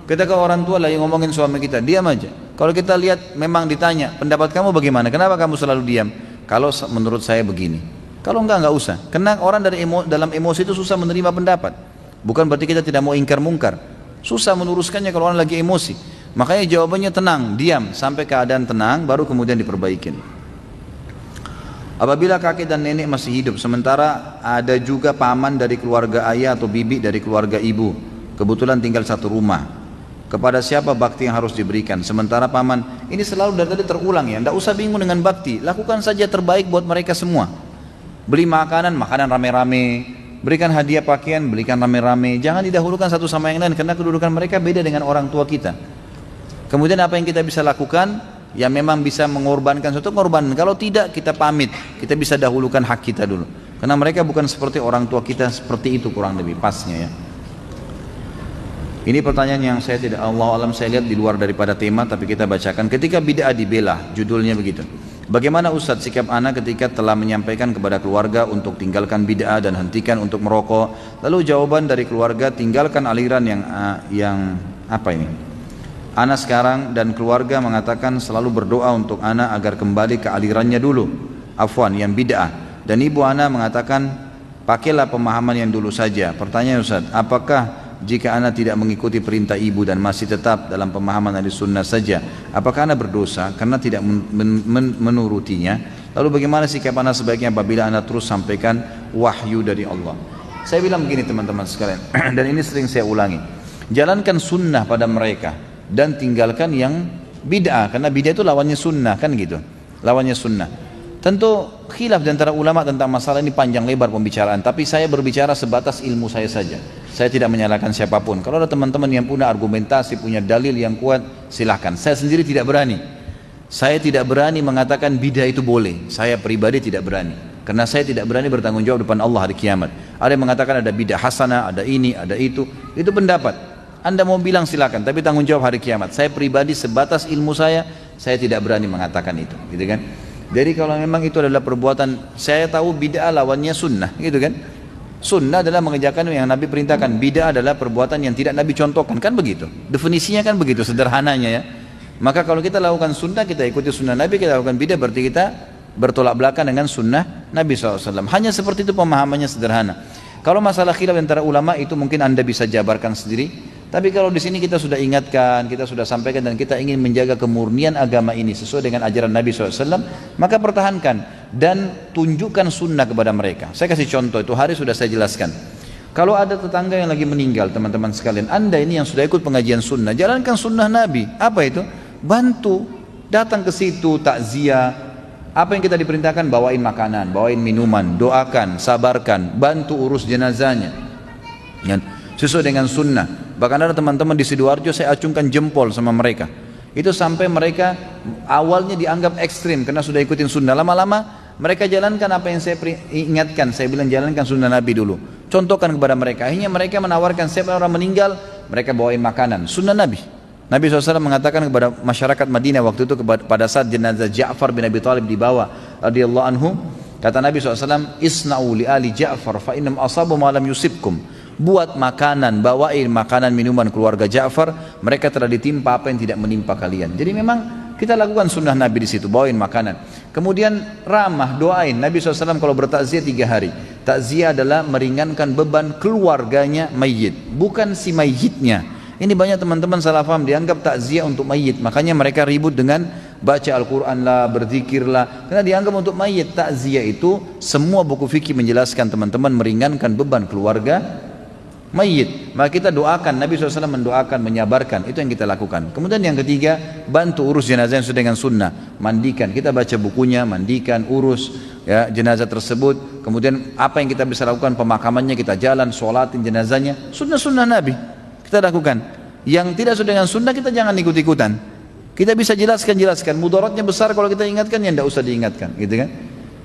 Kita ke orang tua lagi ngomongin suami kita, diam aja. Kalau kita lihat memang ditanya, pendapat kamu bagaimana? Kenapa kamu selalu diam? Kalau menurut saya begini. Kalau enggak usah. Karena orang dalam emosi itu susah menerima pendapat. Bukan berarti kita tidak mau ingkar mungkar. Susah meluruskannya kalau orang lagi emosi. Makanya jawabannya tenang, diam sampai keadaan tenang, baru kemudian diperbaikin. Apabila kakek dan nenek masih hidup, sementara ada juga paman dari keluarga ayah atau bibi dari keluarga ibu, kebetulan tinggal satu rumah. Kepada siapa bakti yang harus diberikan? Sementara paman, ini selalu dari tadi terulang ya, tidak usah bingung dengan bakti, lakukan saja terbaik buat mereka semua. Beli makanan rame-rame, berikan hadiah pakaian, belikan rame-rame, jangan didahulukan satu sama yang lain, karena kedudukan mereka beda dengan orang tua kita. Kemudian apa yang kita bisa lakukan? Ya memang bisa mengorbankan sesuatu, mengorbankan. Kalau tidak, kita pamit, kita bisa dahulukan hak kita dulu, karena mereka bukan seperti orang tua kita, seperti itu kurang lebih pasnya ya. Ini pertanyaan yang saya tidak, Allah alam, saya lihat di luar daripada tema, tapi kita bacakan. Ketika bid'ah dibela, judulnya begitu. Bagaimana Ustadz sikap anak ketika telah menyampaikan kepada keluarga untuk tinggalkan bid'ah dan hentikan untuk merokok? Lalu jawaban dari keluarga, tinggalkan aliran yang apa ini? Anak sekarang dan keluarga mengatakan selalu berdoa untuk anak agar kembali ke alirannya dulu, afwan, yang bid'ah. Dan ibu anak mengatakan pakailah pemahaman yang dulu saja. Pertanyaan Ustadz, apakah jika anak tidak mengikuti perintah ibu dan masih tetap dalam pemahaman ahli sunnah saja, apakah anak berdosa karena tidak menurutinya? Lalu bagaimana sikap anak sebaiknya apabila anak terus sampaikan wahyu dari Allah? Saya bilang begini teman-teman sekalian, dan ini sering saya ulangi, jalankan sunnah pada mereka dan tinggalkan yang bid'ah, karena bid'ah itu lawannya sunnah kan gitu, lawannya sunnah. Tentu khilaf di antara ulama tentang masalah ini panjang lebar pembicaraan, tapi saya berbicara sebatas ilmu saya saja. Saya tidak menyalahkan siapapun. Kalau ada teman-teman yang punya argumentasi, punya dalil yang kuat, silahkan. Saya sendiri tidak berani. Saya tidak berani mengatakan bid'ah itu boleh. Saya pribadi tidak berani. Karena saya tidak berani bertanggung jawab depan Allah hari kiamat. Ada yang mengatakan ada bid'ah hasanah, ada ini, ada itu. Itu pendapat. Anda mau bilang silakan, tapi tanggung jawab hari kiamat. Saya pribadi sebatas ilmu saya tidak berani mengatakan itu, gitu kan? Jadi kalau memang itu adalah perbuatan, saya tahu bid'ah lawannya sunnah, gitu kan? Sunnah adalah mengerjakan yang Nabi perintahkan. Bid'ah adalah perbuatan yang tidak Nabi contohkan, kan begitu? Definisinya kan begitu, sederhananya ya. Maka kalau kita lakukan sunnah, kita ikuti sunnah Nabi, kita lakukan bid'ah, berarti kita bertolak belakang dengan sunnah Nabi SAW. Hanya seperti itu pemahamannya, sederhana. Kalau masalah khilaf antara ulama itu mungkin Anda bisa jabarkan sendiri. Tapi kalau di sini kita sudah ingatkan, kita sudah sampaikan, dan kita ingin menjaga kemurnian agama ini sesuai dengan ajaran Nabi SAW, maka pertahankan dan tunjukkan sunnah kepada mereka. Saya kasih contoh, itu hari sudah saya jelaskan. Kalau ada tetangga yang lagi meninggal, teman-teman sekalian, Anda ini yang sudah ikut pengajian sunnah, jalankan sunnah Nabi. Apa itu? Bantu, datang ke situ, takziah. Apa yang kita diperintahkan? Bawain makanan, bawain minuman, doakan, sabarkan, bantu urus jenazahnya. Sesuai dengan sunnah. Bahkan ada teman-teman di Sidoarjo, saya acungkan jempol sama mereka. Itu sampai mereka awalnya dianggap ekstrim karena sudah ikutin sunnah. Lama-lama mereka jalankan apa yang saya ingatkan. Saya bilang jalankan sunnah Nabi dulu, contohkan kepada mereka. Akhirnya mereka menawarkan, setiap orang meninggal mereka bawain makanan, sunnah Nabi. Nabi SAW mengatakan kepada masyarakat Madinah waktu itu, pada saat jenazah Ja'far bin Abi Thalib dibawa radhiyallahu anhu, kata Nabi SAW, isna'u li ali Ja'far fa innam asabu ma lam yusibkum. Buat makanan, bawain makanan minuman keluarga Ja'far, mereka telah ditimpa apa yang tidak menimpa kalian. Jadi memang kita lakukan sunnah Nabi di situ, bawain makanan. Kemudian ramah, doain. Nabi SAW kalau bertakziah 3 hari. Takziah adalah meringankan beban keluarganya mayit, bukan si mayitnya. Ini banyak teman-teman salah paham, dianggap takziah untuk mayit. Makanya mereka ribut dengan baca Al-Quran lah, berzikir lah, karena dianggap untuk mayit. Takziah itu semua buku fikih menjelaskan teman-teman meringankan beban keluarga mayit. Maka kita doakan, Nabi SAW mendoakan, menyabarkan, itu yang kita lakukan. Kemudian yang ketiga, bantu urus jenazah yang sesuai dengan sunnah. Mandikan, kita baca bukunya, mandikan, urus ya jenazah tersebut. Kemudian apa yang kita bisa lakukan, pemakamannya kita jalan, sholatin jenazahnya, sunnah-sunnah Nabi kita lakukan. Yang tidak sesuai dengan sunnah kita jangan ikut-ikutan. Kita bisa jelaskan, mudaratnya besar kalau kita ingatkan, yang tidak usah diingatkan, gitu kan?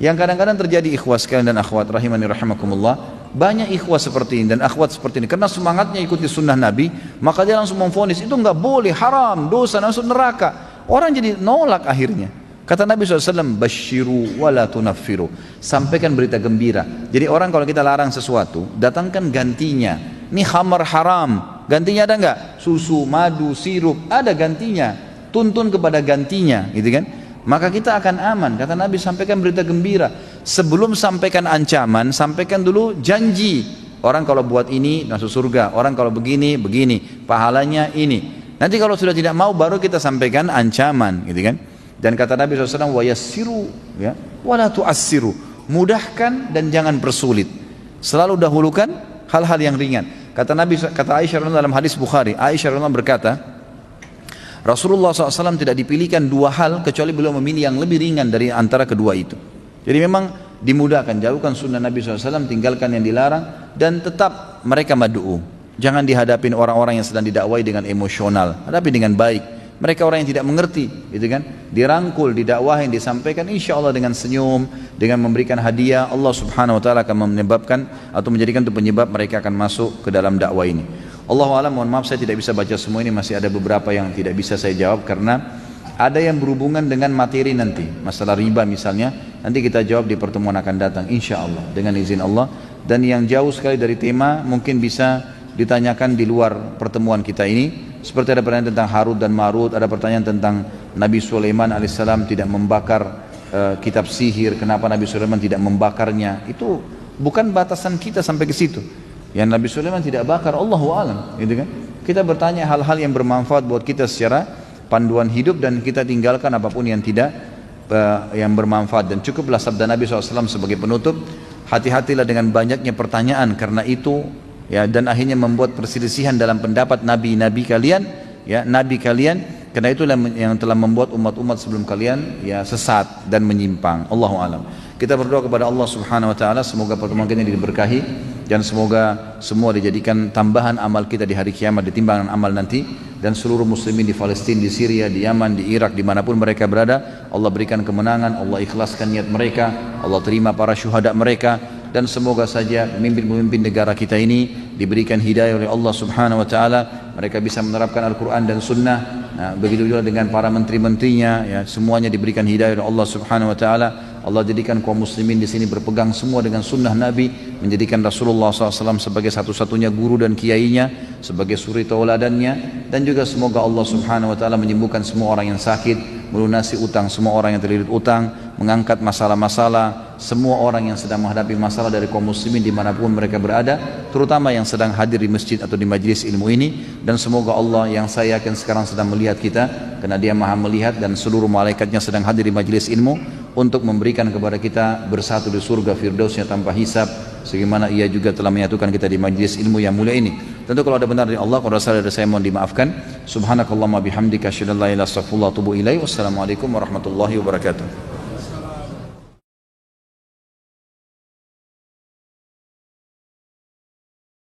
Yang kadang-kadang terjadi, ikhwas sekalian dan akhwat rahimani rahimakumullah, banyak ikhwas seperti ini dan akhwat seperti ini, karena semangatnya ikuti sunnah Nabi, maka dia langsung memvonis itu enggak boleh, haram, dosa, masuk neraka. Orang jadi nolak akhirnya. Kata Nabi SAW, basyiru wala tunaffiru, sampaikan berita gembira. Jadi orang kalau kita larang sesuatu, datangkan gantinya. Ini khamar haram, gantinya ada enggak? Susu, madu, sirup, ada gantinya. Tuntun kepada gantinya, gitu kan? Maka kita akan aman. Kata Nabi, sampaikan berita gembira. Sebelum sampaikan ancaman, sampaikan dulu janji. Orang kalau buat ini masuk surga, orang kalau begini, begini, pahalanya ini. Nanti kalau sudah tidak mau, baru kita sampaikan ancaman, gitu kan? Dan kata Nabi SAW, wa yassiru ya, wa la tu'assiru, mudahkan dan jangan persulit. Selalu dahulukan hal-hal yang ringan. Kata Nabi, kata Aisyah dalam hadis Bukhari, Aisyah berkata, Rasulullah SAW tidak dipilihkan 2 hal kecuali beliau memilih yang lebih ringan dari antara kedua itu. Jadi memang dimudahkan, jauhkan sunnah Nabi SAW, tinggalkan yang dilarang, dan tetap mereka mad'u. Jangan dihadapin orang-orang yang sedang didakwai dengan emosional, hadapi dengan baik. Mereka orang yang tidak mengerti, gitu kan? Dirangkul, didakwahin, disampaikan, insya Allah dengan senyum, dengan memberikan hadiah, Allah Subhanahu Wa Taala akan menyebabkan atau menjadikan itu penyebab mereka akan masuk ke dalam dakwah ini. Allahu a'lam, mohon maaf saya tidak bisa baca semua ini, masih ada beberapa yang tidak bisa saya jawab karena ada yang berhubungan dengan materi nanti, masalah riba misalnya, nanti kita jawab di pertemuan akan datang, insya Allah dengan izin Allah. Dan yang jauh sekali dari tema mungkin bisa ditanyakan di luar pertemuan kita ini, seperti ada pertanyaan tentang Harut dan Marut, ada pertanyaan tentang Nabi Sulaiman alaihissalam tidak membakar kitab sihir, kenapa Nabi Sulaiman tidak membakarnya, itu bukan batasan kita sampai ke situ. Yang Nabi Sulaiman tidak bakar, Allahu a'lam, gitu kan? Kita bertanya hal-hal yang bermanfaat buat kita secara panduan hidup, dan kita tinggalkan apapun yang tidak yang bermanfaat. Dan cukuplah sabda Nabi SAW sebagai penutup, hati-hatilah dengan banyaknya pertanyaan, karena itu ya, dan akhirnya membuat perselisihan dalam pendapat nabi-nabi kalian, ya, nabi kalian, Karena itulah yang telah membuat umat-umat sebelum kalian ya sesat dan menyimpang. Allahu alam. Kita berdoa kepada Allah Subhanahu wa taala semoga pertemuan kita diberkahi dan semoga semua dijadikan tambahan amal kita di hari kiamat di timbangan amal nanti, dan seluruh muslimin di Palestina, di Syria, di Yaman, di Irak, dimanapun mereka berada, Allah berikan kemenangan, Allah ikhlaskan niat mereka, Allah terima para syuhada mereka, dan semoga saja pemimpin-pemimpin negara kita ini diberikan hidayah oleh Allah Subhanahu wa taala, mereka bisa menerapkan Al-Qur'an dan Sunnah. Nah, begitu juga dengan para menteri-menterinya, ya, semuanya diberikan hidayah oleh Allah Subhanahu wa taala. Allah jadikan kaum muslimin di sini berpegang semua dengan sunnah Nabi, menjadikan Rasulullah SAW sebagai satu-satunya guru dan kiainya, sebagai suri tauladannya, dan juga semoga Allah Subhanahu wa taala menyembuhkan semua orang yang sakit, melunasi utang semua orang yang terlilit utang, mengangkat masalah-masalah semua orang yang sedang menghadapi masalah dari kaum muslimin dimanapun mereka berada, terutama yang sedang hadir di masjid atau di majelis ilmu ini. Dan semoga Allah yang saya yakin sekarang sedang melihat kita, karena Dia maha melihat, dan seluruh malaikatnya sedang hadir di majelis ilmu untuk memberikan kepada kita bersatu di surga firdausnya tanpa hisab, sebagaimana Ia juga telah menyatukan kita di majelis ilmu yang mulia ini. Tentu kalau ada benar dari Allah, kalau ada salah dari saya mohon dimaafkan. Subhanakallahumma bihamdika asyhadu an la ilaha illa anta astaghfiruka wa atubu ilaik. Wassalamualaikum warahmatullahi wabarakatuh.